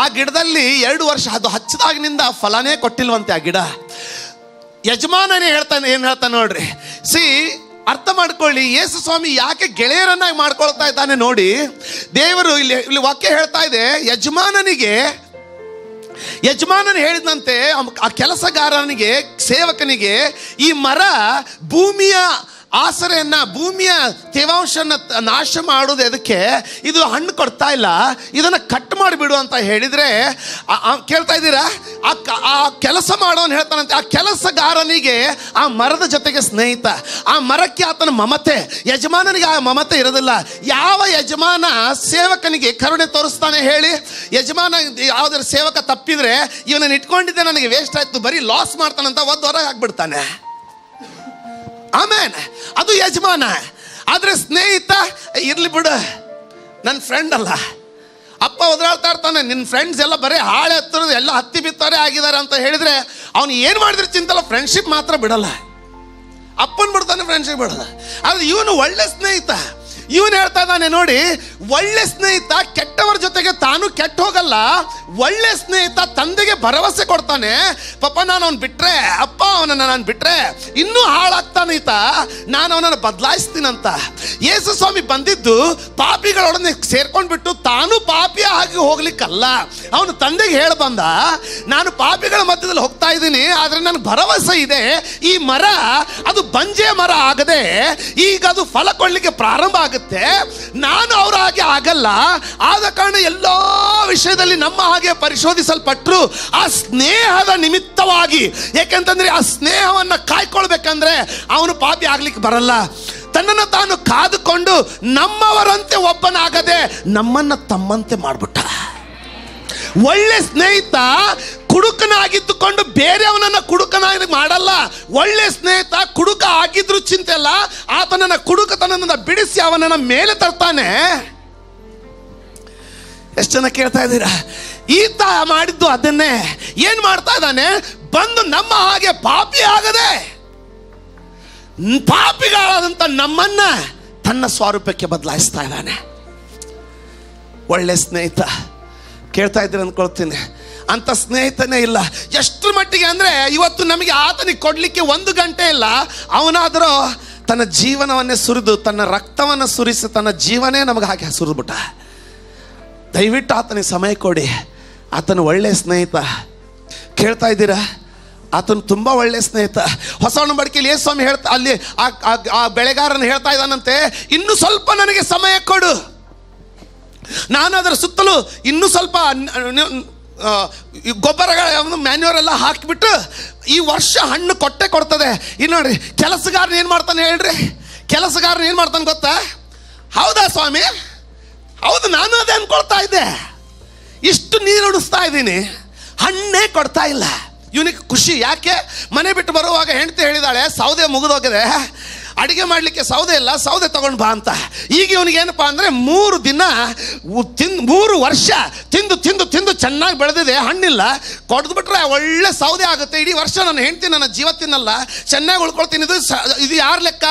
Speaker 1: ಆ ಗಿಡದಲ್ಲಿ 2 ವರ್ಷ ಅದು ಹಚ್ಚಿದಾಗಿನಿಂದ ಫಲನೇ ಕೊಟ್ಟಿಲ್ವಂತೆ ಆ ಗಿಡ. ಯಜಮಾನನೇ ಹೇಳ್ತಾನೆ, ಏನು ಹೇಳ್ತಾನೆ ನೋಡ್ರಿ. ಅರ್ಥ ಮಾಡ್ಕೊಳ್ಳಿ, ಯೇಸು ಸ್ವಾಮಿ ಯಾಕೆ ಗೆಳೆಯರನ್ನಾಗಿ ಮಾಡ್ಕೊಳ್ತಾ ಇದ್ದಾನೆ ನೋಡಿ. ದೇವರು ಇಲ್ಲಿ ವಾಕ್ಯ ಹೇಳ್ತಾ ಇದೆ, ಯಜಮಾನನು ಹೇಳಿದಂತೆ ಆ ಕೆಲಸಗಾರನಿಗೆ, ಸೇವಕನಿಗೆ, ಈ ಮರ ಭೂಮಿಯ ಆಸರೆಯನ್ನ, ಭೂಮಿಯ ತೇವಾಂಶನ ನಾಶ ಮಾಡೋದು ಎದಕ್ಕೆ, ಇದು ಹಣ್ಣು ಕೊಡ್ತಾ ಇಲ್ಲ, ಇದನ್ನು ಕಟ್ ಮಾಡಿಬಿಡು ಅಂತ ಹೇಳಿದರೆ, ಕೇಳ್ತಾ ಇದ್ದೀರಾ, ಆ ಕೆಲಸ ಮಾಡೋನು ಹೇಳ್ತಾನಂತೆ, ಆ ಕೆಲಸಗಾರನಿಗೆ ಆ ಮರದ ಜೊತೆಗೆ ಸ್ನೇಹಿತ, ಆ ಮರಕ್ಕೆ ಆತನ ಮಮತೆ. ಯಜಮಾನನಿಗೆ ಆ ಮಮತೆ ಇರೋದಿಲ್ಲ. ಯಾವ ಯಜಮಾನ ಸೇವಕನಿಗೆ ಕರುಣೆ ತೋರಿಸ್ತಾನೆ ಹೇಳಿ? ಯಜಮಾನ ಯಾವುದಾದ್ರು ಸೇವಕ ತಪ್ಪಿದ್ರೆ, ಇವನನ್ನು ಇಟ್ಕೊಂಡಿದ್ದೆ ನನಗೆ ವೇಸ್ಟ್ ಆಯ್ತು, ಬರೀ ಲಾಸ್ ಮಾಡ್ತಾನಂತ ಒದ್ದು ಹೊರಗೆ ಹಾಕ್ಬಿಡ್ತಾನೆ. ಆಮೇನ್, ಅದು ಯಜಮಾನ. ಆದರೆ ಸ್ನೇಹಿತ, ಇರ್ಲಿ ಬಿಡು, ನನ್ನ ಫ್ರೆಂಡ್ ಅಲ್ಲ. ಅಪ್ಪ ಒದರಾಡ್ತಾ ಇರ್ತಾನೆ, ನಿನ್ನ ಫ್ರೆಂಡ್ಸ್ ಎಲ್ಲ ಬರೀ ಹಾಳೆ ಹತ್ತಿರೋದು, ಎಲ್ಲ ಹತ್ತಿ ಬಿತ್ತಾರೆ ಆಗಿದ್ದಾರೆ ಅಂತ ಹೇಳಿದರೆ ಅವನು ಏನು ಮಾಡಿದ್ರೆ ಚಿಂತಲ್ಲ, ಫ್ರೆಂಡ್ಶಿಪ್ ಮಾತ್ರ ಬಿಡಲ್ಲ. ಅಪ್ಪನ ಬಿಡ್ತಾನೆ, ಫ್ರೆಂಡ್ಶಿಪ್ ಬಿಡಲ್ಲ. ಆದರೆ ಇವನು ಒಳ್ಳೆ ಸ್ನೇಹಿತ. ಇವನು ಹೇಳ್ತಾ ಇದ್ದಾನೆ ನೋಡಿ, ಒಳ್ಳೆ ಸ್ನೇಹಿತ ಕೆಟ್ಟವರ ಜೊತೆಗೆ ತಾನು ಕೆಟ್ಟ ಹೋಗಲ್ಲ. ಒಳ್ಳೆ ಸ್ನೇಹಿತ ತಂದೆಗೆ ಭರವಸೆ ಕೊಡ್ತಾನೆ, ಪಾಪ ನಾನು ಅವನು ಬಿಟ್ರೆ, ಅಪ್ಪ ಅವನನ್ನು ನಾನು ಬಿಟ್ರೆ ಇನ್ನೂ ಹಾಳಾಗ್ತಾನೀತ, ನಾನು ಅವನನ್ನು ಬದಲಾಯಿಸ್ತೀನಂತ. ಯೇಸು ಸ್ವಾಮಿ ಬಂದಿದ್ದು ಪಾಪಿಗಳೊಡನೆ ಸೇರ್ಕೊಂಡ್ಬಿಟ್ಟು ತಾನು ಪಾಪಿಯ ಆಗಿ ಹೋಗ್ಲಿಕ್ಕಲ್ಲ. ಅವನು ತಂದೆಗೆ ಹೇಳಿ ಬಂದ, ನಾನು ಪಾಪಿಗಳ ಮಧ್ಯದಲ್ಲಿ ಹೋಗ್ತಾ ಇದ್ದೀನಿ, ಆದರೆ ನನಗೆ ಭರವಸೆ ಇದೆ, ಈ ಮರ ಅದು ಬಂಜೆ ಮರ ಆಗದೆ ಈಗ ಅದು ಫಲ ಕೊಡ್ಲಿಕ್ಕೆ ಪ್ರಾರಂಭ ಆಗುತ್ತೆ. ನಾನು ಅವರ ಹಾಗೆ ಆಗಲ್ಲ. ಆದ ಕಾರಣ ಎಲ್ಲ ವಿಷಯದಲ್ಲಿ ನಮ್ಮ ಹಾಗೆ ಪರಿಶೋಧಿಸಲ್ಪಟ್ಟರು ಆ ಸ್ನೇಹದ ನಿಮಿತ್ತವಾಗಿ. ಯಾಕೆಂತಂದ್ರೆ ಆ ಸ್ನೇಹವನ್ನು ಕಾಯ್ಕೊಳ್ಬೇಕಂದ್ರೆ ಅವನು ಪಾಪಿ ಆಗ್ಲಿಕ್ಕೆ ಬರಲ್ಲ. ತನ್ನನ್ನು ತಾನು ಕಾದುಕೊಂಡು ನಮ್ಮವರಂತೆ ಒಬ್ಬನಾಗದೆ ನಮ್ಮನ್ನ ತಮ್ಮಂತೆ ಮಾಡ್ಬಿಟ್ಟ. ಒಳ್ಳೆ ಸ್ನೇಹಿತ ಕುಡುಕನಾಗಿದ್ದುಕೊಂಡು ಬೇರೆಯವನನ್ನ ಕುಡುಕನಾಗಿ ಮಾಡಲ್ಲ. ಒಳ್ಳೆ ಸ್ನೇಹಿತ ಕುಡುಕ ಆಗಿದ್ರು ಚಿಂತೆ ಅಲ್ಲ, ಆತನನ್ನ ಕುಡುಕತನದಿಂದ ಬಿಡಿಸಿ ಅವನನ್ನ ಮೇಲೆ ತರ್ತಾನೆ. ಎಷ್ಟು ಜನ ಕೇಳ್ತಾ ಇದ್ದೀರಾ? ಈತ ಮಾಡಿದ್ದು ಅದನ್ನೇ. ಏನ್ ಮಾಡ್ತಾ ಇದ್ದಾನೆ? ಬಂದು ನಮ್ಮ ಹಾಗೆ ಪಾಪಿ ಆಗದೆ ಪಾಪಿಗಳಾದಂತ ನಮ್ಮನ್ನ ತನ್ನ ಸ್ವರೂಪಕ್ಕೆ ಬದಲಾಯಿಸ್ತಾ ಇದ್ದಾನೆ. ಒಳ್ಳೆ ಸ್ನೇಹಿತ ಕೇಳ್ತಾ ಇದ್ದೀರ ಅಂದ್ಕೊಳ್ತೀನಿ. ಅಂತ ಸ್ನೇಹಿತನೇ ಇಲ್ಲ. ಎಷ್ಟರ ಮಟ್ಟಿಗೆ ಅಂದರೆ ಇವತ್ತು ನಮಗೆ ಆತನಿಗೆ ಕೊಡಲಿಕ್ಕೆ 1 ಗಂಟೆ ಇಲ್ಲ. ಅವನಾದರೂ ತನ್ನ ಜೀವನವನ್ನೇ ಸುರಿದು, ತನ್ನ ರಕ್ತವನ್ನು ಸುರಿಸಿ, ತನ್ನ ಜೀವನೇ ನಮಗೆ ಹಾಕಿ ಸುರಿದ್ಬಿಟ್ಟ. ದಯವಿಟ್ಟು ಆತನಿಗೆ ಸಮಯ ಕೊಡಿ. ಆತನ ಒಳ್ಳೆಯ ಸ್ನೇಹಿತ. ಕೇಳ್ತಾ ಇದ್ದೀರಾ? ಆತನು ತುಂಬ ಒಳ್ಳೆಯ ಸ್ನೇಹಿತ. ಹೊಸ ಒಡಂಬಡಿಕೆಯಲ್ಲಿ ಯೇಸು ಸ್ವಾಮಿ ಹೇಳ್ತಾ, ಅಲ್ಲಿ ಆ ಬೆಳೆಗಾರನ ಹೇಳ್ತಾ ಇದ್ದಾನಂತೆ, ಇನ್ನು ಸ್ವಲ್ಪ ನನಗೆ ಸಮಯ ಕೊಡು, ನಾನು ಅದರ ಸುತ್ತಲೂ ಇನ್ನೂ ಸ್ವಲ್ಪ ಗೊಬ್ಬರಗಳ ಮ್ಯಾನ್ಯೂರ್ ಎಲ್ಲ ಹಾಕಿಬಿಟ್ಟು ಈ ವರ್ಷ ಹಣ್ಣು ಕೊಡ್ತದೆ. ಇನ್ನು ನೋಡ್ರಿ, ಕೆಲಸಗಾರನ ಏನು ಮಾಡ್ತಾನೆ ಹೇಳ್ರಿ? ಕೆಲಸಗಾರನ ಏನು ಮಾಡ್ತಾನೆ ಗೊತ್ತಾ? ಹೌದಾ ಸ್ವಾಮಿ? ಹೌದು, ನಾನು ಅದೇ ಅನ್ಕೊಳ್ತಾ ಇದ್ದೆ. ಇಷ್ಟು ನೀರು ಉಡಿಸ್ತಾ ಇದ್ದೀನಿ, ಹಣ್ಣೇ ಕೊಡ್ತಾ ಇಲ್ಲ. ಇವನಿಗೆ ಖುಷಿ. ಯಾಕೆ? ಮನೆ ಬಿಟ್ಟು ಬರುವಾಗ ಹೆಂಡತಿ ಹೇಳಿದಾಳೆ, ಸೌದೆ ಮುಗಿದೋಗಿದೆ, ಅಡಿಗೆ ಮಾಡಲಿಕ್ಕೆ ಸೌದೆ ಇಲ್ಲ, ಸೌದೆ ತಗೊಂಡು ಬಾ ಅಂತ. ಈಗ ಇವನಿಗೇನಪ್ಪ ಅಂದರೆ 3 ದಿನ 3 ವರ್ಷ ತಿಂದು ತಿಂದು ತಿಂದು ಚೆನ್ನಾಗಿ ಬೆಳೆದಿದೆ, ಹಣ್ಣಿಲ್ಲ. ಕೊಡ್ದುಬಿಟ್ರೆ ಒಳ್ಳೆ ಸೌದೆ ಆಗುತ್ತೆ. ಇಡೀ ವರ್ಷ ನನ್ನ ಹೆಂಡ್ತಿ ನನ್ನ ಜೀವ ತಿನ್ನಲ್ಲ, ಚೆನ್ನಾಗಿ ಉಳ್ಕೊಳ್ತೀನಿ. ಇದು ಯಾರ ಲೆಕ್ಕ?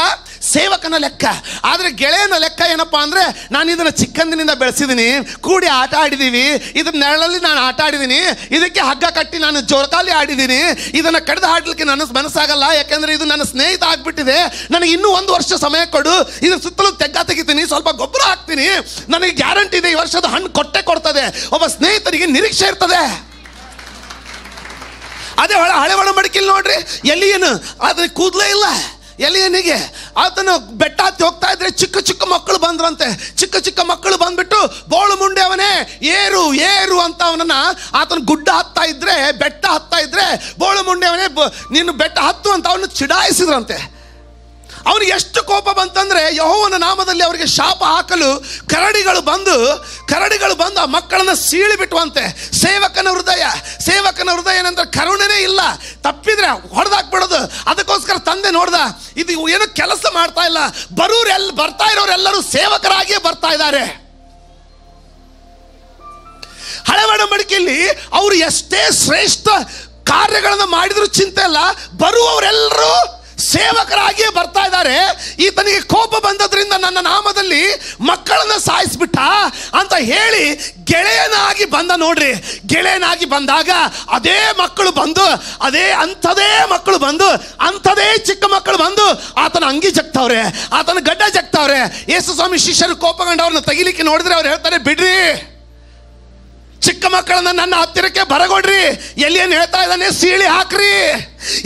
Speaker 1: ಸೇವಕನ ಲೆಕ್ಕ. ಆದರೆ ಗೆಳೆಯನ ಲೆಕ್ಕ ಏನಪ್ಪ ಅಂದರೆ, ನಾನು ಇದನ್ನು ಚಿಕ್ಕಂದಿನಿಂದ ಬೆಳೆಸಿದ್ದೀನಿ, ಕೂಡಿ ಆಟ ಆಡಿದ್ದೀವಿ, ಇದ್ರ ನೆರಳಲ್ಲಿ ನಾನು ಆಟ ಆಡಿದ್ದೀನಿ, ಇದಕ್ಕೆ ಹಗ್ಗ ಕಟ್ಟಿ ನಾನು ಜೋರಕಾಲಿ ಆಡಿದ್ದೀನಿ, ಇದನ್ನು ಕಡ್ದು ಆಡಲಿಕ್ಕೆ ನನ್ನ ಮನಸ್ಸಾಗಲ್ಲ, ಯಾಕೆಂದರೆ ಇದು ನನ್ನ ಸ್ನೇಹಿತ ಆಗಿಬಿಟ್ಟಿದೆ. ನನಗೆ ಇನ್ನೂ 1 ವರ್ಷ ಸಮಯ ಕೊಡು, ಇದ್ರ ಸುತ್ತಲೂ ತೆಗಿತೀನಿ, ಸ್ವಲ್ಪ ಗೊಬ್ಬರ ಹಾಕ್ತೀನಿ, ನನಗೆ ಗ್ಯಾರಂಟಿ ಇದೆ ಈ ವರ್ಷದ ಹಣ್ಣು ಕೊಡ್ತದೆ. ಒಬ್ಬ ಸ್ನೇಹಿತರಿಗೆ ನಿರೀಕ್ಷೆ ಇರ್ತದೆ. ಅದೇ ಹಳೆ ಒಡಂಬಡಿಕೆಯಲ್ಲಿ ನೋಡ್ರಿ, ಎಲಿಯನು ಅದಕ್ಕೆ ಕೂದಲೇ ಇಲ್ಲ. ಎಲಿಯನಿಗೆ ಆತನು ಬೆಟ್ಟ ಹತ್ತಿ ಹೋಗ್ತಾ ಇದ್ರೆ ಚಿಕ್ಕ ಚಿಕ್ಕ ಮಕ್ಕಳು ಬಂದ್ರಂತೆ. ಚಿಕ್ಕ ಚಿಕ್ಕ ಮಕ್ಕಳು ಬಂದ್ಬಿಟ್ಟು, ಬೋಳು ಮುಂಡೆ ಅವನೇ ಏರು ಏರು ಅಂತ ಅವನನ್ನ, ಆತನ ಗುಡ್ಡ ಹತ್ತಾ ಇದ್ರೆ, ಬೆಟ್ಟ ಹತ್ತಾ ಇದ್ರೆ, ಬೋಳು ಮುಂಡೆ ಅವನೇ ನೀನು ಬೆಟ್ಟ ಹತ್ತು ಅಂತ ಅವನು ಚಿಡಾಯಿಸಿದ್ರಂತೆ. ಅವನಿಗೆ ಎಷ್ಟು ಕೋಪ ಬಂತಂದ್ರೆ, ಯೆಹೋವನ ನಾಮದಲ್ಲಿ ಅವರಿಗೆ ಶಾಪ ಹಾಕಲು ಕರಡಿಗಳು ಬಂದು ಆ ಮಕ್ಕಳನ್ನ ಸೀಳಿಬಿಟ್ಟುವಂತೆ. ಸೇವಕನ ಹೃದಯ ಏನಂದ್ರೆ ಕರುಣೆನೇ ಇಲ್ಲ, ತಪ್ಪಿದ್ರೆ ಹೊಡೆದಾಕ್ಬಿಡೋದು. ಅದಕ್ಕೋಸ್ಕರ ತಂದೆ ನೋಡ್ದ, ಇದು ಏನು ಕೆಲಸ ಮಾಡ್ತಾ ಇಲ್ಲ, ಬರ್ತಾ ಇರೋರೆಲ್ಲರೂ ಸೇವಕರಾಗಿಯೇ ಬರ್ತಾ ಇದ್ದಾರೆ. ಹಳೆ ಒಡಂಬಡಿಕೆಯಲ್ಲಿ ಅವರು ಎಷ್ಟೇ ಶ್ರೇಷ್ಠ ಕಾರ್ಯಗಳನ್ನು ಮಾಡಿದ್ರು ಚಿಂತೆ ಇಲ್ಲ, ಬರುವವರೆಲ್ಲರೂ ಸೇವಕರಾಗಿಯೇ ಬರ್ತಾ ಇದ್ದಾರೆ. ಈತನಿಗೆ ಕೋಪ ಬಂದದ್ರಿಂದ ನನ್ನ ನಾಮದಲ್ಲಿ ಮಕ್ಕಳನ್ನ ಸಾಯಿಸ್ಬಿಟ್ಟ ಅಂತ ಹೇಳಿ ಗೆಳೆಯನಾಗಿ ಬಂದ. ನೋಡ್ರಿ, ಗೆಳೆಯನಾಗಿ ಬಂದಾಗ ಅದೇ ಮಕ್ಕಳು ಬಂದು, ಅಂಥದೇ ಮಕ್ಕಳು ಬಂದು, ಅಂಥದೇ ಚಿಕ್ಕ ಮಕ್ಕಳು ಬಂದು ಆತನ ಅಂಗಿ ಜಗ್ತವ್ರೆ, ಆತನ ಗಡ್ಡ ಜಗ್ತವ್ರೆ. ಯೇಸು ಸ್ವಾಮಿ ಶಿಷ್ಯರು ಕೋಪಗೊಂಡು ಅವ್ರನ್ನ ತೆಗಿಲಿಕ್ಕೆ ನೋಡಿದ್ರೆ ಅವ್ರು ಹೇಳ್ತಾರೆ, ಬಿಡ್ರಿ, ಚಿಕ್ಕ ಮಕ್ಕಳನ್ನ ನನ್ನ ಹತ್ತಿರಕ್ಕೆ ಬರಗೊಡ್ರಿ. ಎಲ್ಲಿಯೇನು ಹೇಳ್ತಾ ಇದ್ದಾನೆ? ಸೀಳಿ ಹಾಕ್ರಿ.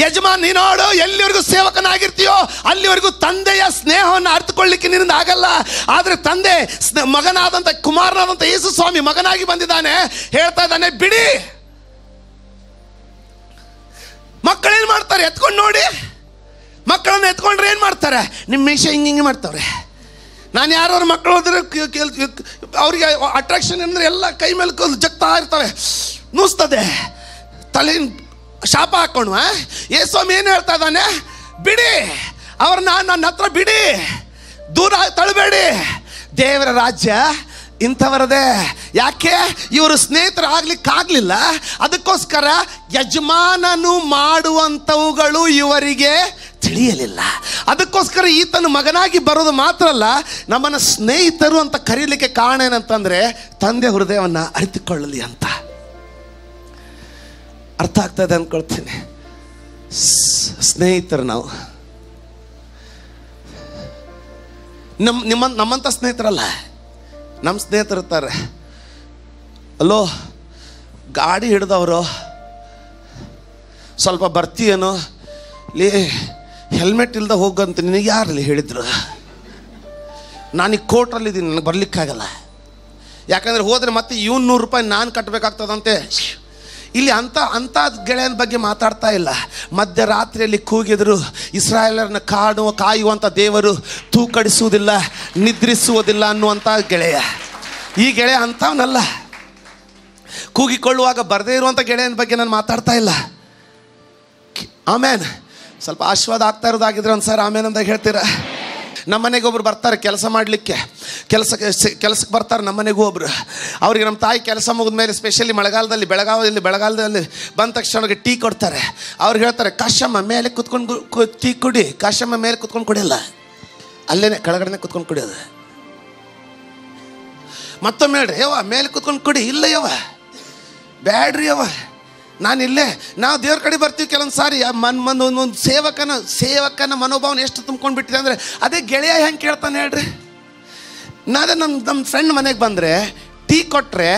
Speaker 1: ಯಜಮಾನ್, ನೀ ನೋಡು, ಎಲ್ಲಿವರೆಗೂ ಸೇವಕನಾಗಿರ್ತೀಯೋ ಅಲ್ಲಿವರೆಗೂ ತಂದೆಯ ಸ್ನೇಹವನ್ನು ಅರ್ಥಕೊಳ್ಳಿಕ್ಕೆ ನಿನ್ನಿಂದ ಆಗಲ್ಲ. ಆದರೆ ತಂದೆ ಮಗನಾದಂಥ ಕುಮಾರನಾದಂಥ ಯೇಸು ಸ್ವಾಮಿ ಮಗನಾಗಿ ಬಂದಿದ್ದಾನೆ, ಹೇಳ್ತಾ ಇದ್ದಾನೆ, ಬಿಡಿ. ಮಕ್ಕಳೇನು ಮಾಡ್ತಾರೆ? ಎತ್ಕೊಂಡು ನೋಡಿ, ಮಕ್ಕಳನ್ನ ಎತ್ಕೊಂಡ್ರೆ ಏನು ಮಾಡ್ತಾರೆ? ನಿಮ್ಮ ಮೀಸೆ ಹಿಂಗೆ ಮಾಡ್ತಾವ್ರೆ. ನಾನು ಯಾರು ಮಕ್ಕಳು ಹೋದ್ರೆ ಅವ್ರಿಗೆ ಅಟ್ರಾಕ್ಷನ್ ಅಂದರೆ ಎಲ್ಲ ಕೈ ಮೇಲೆ ಜಗ್ತಾ ಇರ್ತವೆ, ನೂಸ್ತದೆ, ತಲೆ ಶಾಪ ಹಾಕೊಂಡು. ಯೇಸ್ವಾಮಿ ಏನು ಹೇಳ್ತಾ ಇದ್ದಾನೆ? ಬಿಡಿ ಅವ್ರನ್ನ, ನನ್ನ ಹತ್ರ ಬಿಡಿ, ದೂರ ತಳ್ಳಬೇಡಿ. ದೇವರ ರಾಜ್ಯ ಇಂಥವರದೇ. ಯಾಕೆ? ಇವರು ಸ್ನೇಹಿತರಾಗ್ಲಿಕ್ಕಾಗಲಿಲ್ಲ, ಅದಕ್ಕೋಸ್ಕರ ಯಜಮಾನನು ಮಾಡುವಂಥವುಗಳು ಇವರಿಗೆ ತಿಳಿಯಲಿಲ್ಲ. ಅದಕ್ಕೋಸ್ಕರ ಈತನ ಮಗನಾಗಿ ಬರೋದು ಮಾತ್ರ ಅಲ್ಲ, ನಮ್ಮನ್ನು ಸ್ನೇಹಿತರು ಅಂತ ಕರೀಲಿಕ್ಕೆ ಕಾರಣ ಏನಂತಂದರೆ ತಂದೆ ಹೃದಯವನ್ನು ಅರಿತುಕೊಳ್ಳಲಿ ಅಂತ. ಅರ್ಥ ಆಗ್ತದೆ ಅಂದ್ಕೊಳ್ತೀನಿ. ಸ್ನೇಹಿತರು ನಾವು ನಮ್ಮಂಥ ಸ್ನೇಹಿತರಲ್ಲ. ನಮ್ಮ ಸ್ನೇಹಿತರು ಇರ್ತಾರೆ, ಅಲ್ಲೋ ಗಾಡಿ ಹಿಡ್ದವರು, ಸ್ವಲ್ಪ ಬರ್ತೀಯೇನೋ, ಹೆಲ್ಮೆಟ್ ಇಲ್ದ ಹೋಗಂತ ನಿನಗೆ ಯಾರಲ್ಲಿ ಹೇಳಿದ್ರು? ನಾನೀಗ ಕೋರ್ಟ್ರಲ್ಲಿದ್ದೀನಿ, ನನಗೆ ಬರಲಿಕ್ಕಾಗಲ್ಲ. ಯಾಕಂದರೆ ಹೋದರೆ ಮತ್ತೆ ಇವ್ನು 100 ರೂಪಾಯಿ ನಾನು ಕಟ್ಟಬೇಕಾಗ್ತದಂತೆ. ಇಲ್ಲಿ ಅಂಥ ಗೆಳೆಯನ ಬಗ್ಗೆ ಮಾತಾಡ್ತಾ ಇಲ್ಲ. ಮಧ್ಯರಾತ್ರಿಯಲ್ಲಿ ಕೂಗಿದ್ರು, ಇಸ್ರಾಯೇಲರನ್ನ ಕಾಯುವಂಥ ದೇವರು ತೂಕಡಿಸುವುದಿಲ್ಲ, ನಿದ್ರಿಸುವುದಿಲ್ಲ ಅನ್ನುವಂಥ ಗೆಳೆಯ. ಈ ಗೆಳೆಯ ಅಂಥವನಲ್ಲ. ಕೂಗಿಕೊಳ್ಳುವಾಗ ಬರದೇ ಇರುವಂಥ ಗೆಳೆಯನ ಬಗ್ಗೆ ನಾನು ಮಾತಾಡ್ತಾ ಇಲ್ಲ. ಆಮೇನ್. ಸ್ವಲ್ಪ ಆಶೀರ್ವಾದ ಆಗ್ತಾ ಇರೋದಾಗಿದ್ರೆ ಒಂದು ಸಾರಿ ಆಮೇನ್ ಅಂತ ಹೇಳ್ತೀರಾ? ನಮ್ಮ ಮನೆಗೆ ಒಬ್ರು ಬರ್ತಾರೆ ಕೆಲಸ ಮಾಡಲಿಕ್ಕೆ, ಕೆಲಸಕ್ಕೆ ಬರ್ತಾರೆ ನಮ್ಮ ಮನೆಗೂ ಒಬ್ರು. ಅವ್ರಿಗೆ ನಮ್ಮ ತಾಯಿ ಕೆಲಸ ಮುಗಿದ ಮೇಲೆ ಸ್ಪೆಷಲಿ ಬೆಳಗಾಲದಲ್ಲಿ ಬಂದ ತಕ್ಷಣ ಅವ್ರಿಗೆ ಟೀ ಕೊಡ್ತಾರೆ. ಅವ್ರಿಗೆ ಹೇಳ್ತಾರೆ, ಕಾಶಮ್ಮ ಮೇಲೆ ಕುತ್ಕೊಂಡು ಟೀ ಕುಡಿ. ಕಾಶಮ್ಮ ಮೇಲೆ ಕುತ್ಕೊಂಡು ಕುಡಿಯಲ್ಲ, ಅಲ್ಲೇ ಕೆಳಗಡೆ ಕುತ್ಕೊಂಡು ಕುಡಿಯೋದು. ಮತ್ತೊಮ್ಮೆ ಹೇಳ್ರಿ, ಯವ್ವ ಮೇಲೆ ಕುತ್ಕೊಂಡು ಕುಡಿ. ಇಲ್ಲ ಯವ್ವ, ಬ್ಯಾಡ್ರಿ ಯವ್ವ, ನಾನಿಲ್ಲೇ. ನಾವು ದೇವ್ರ ಕಡೆ ಬರ್ತೀವಿ ಕೆಲವೊಂದು ಸಾರಿ. ಒಂದು ಸೇವಕನ ಮನೋಭಾವನ ಎಷ್ಟು ತುಂಬ್ಕೊಂಡು ಬಿಟ್ಟಿದೆ ಅಂದರೆ, ಅದೇ ಗೆಳೆಯ ಹೆಂಗೆ ಕೇಳ್ತಾನೆ ಹೇಳ್ರಿ. ನಾನೇ ನಮ್ಮ ಫ್ರೆಂಡ್ ಮನೆಗೆ ಬಂದರೆ ಟೀ ಕೊಟ್ಟರೆ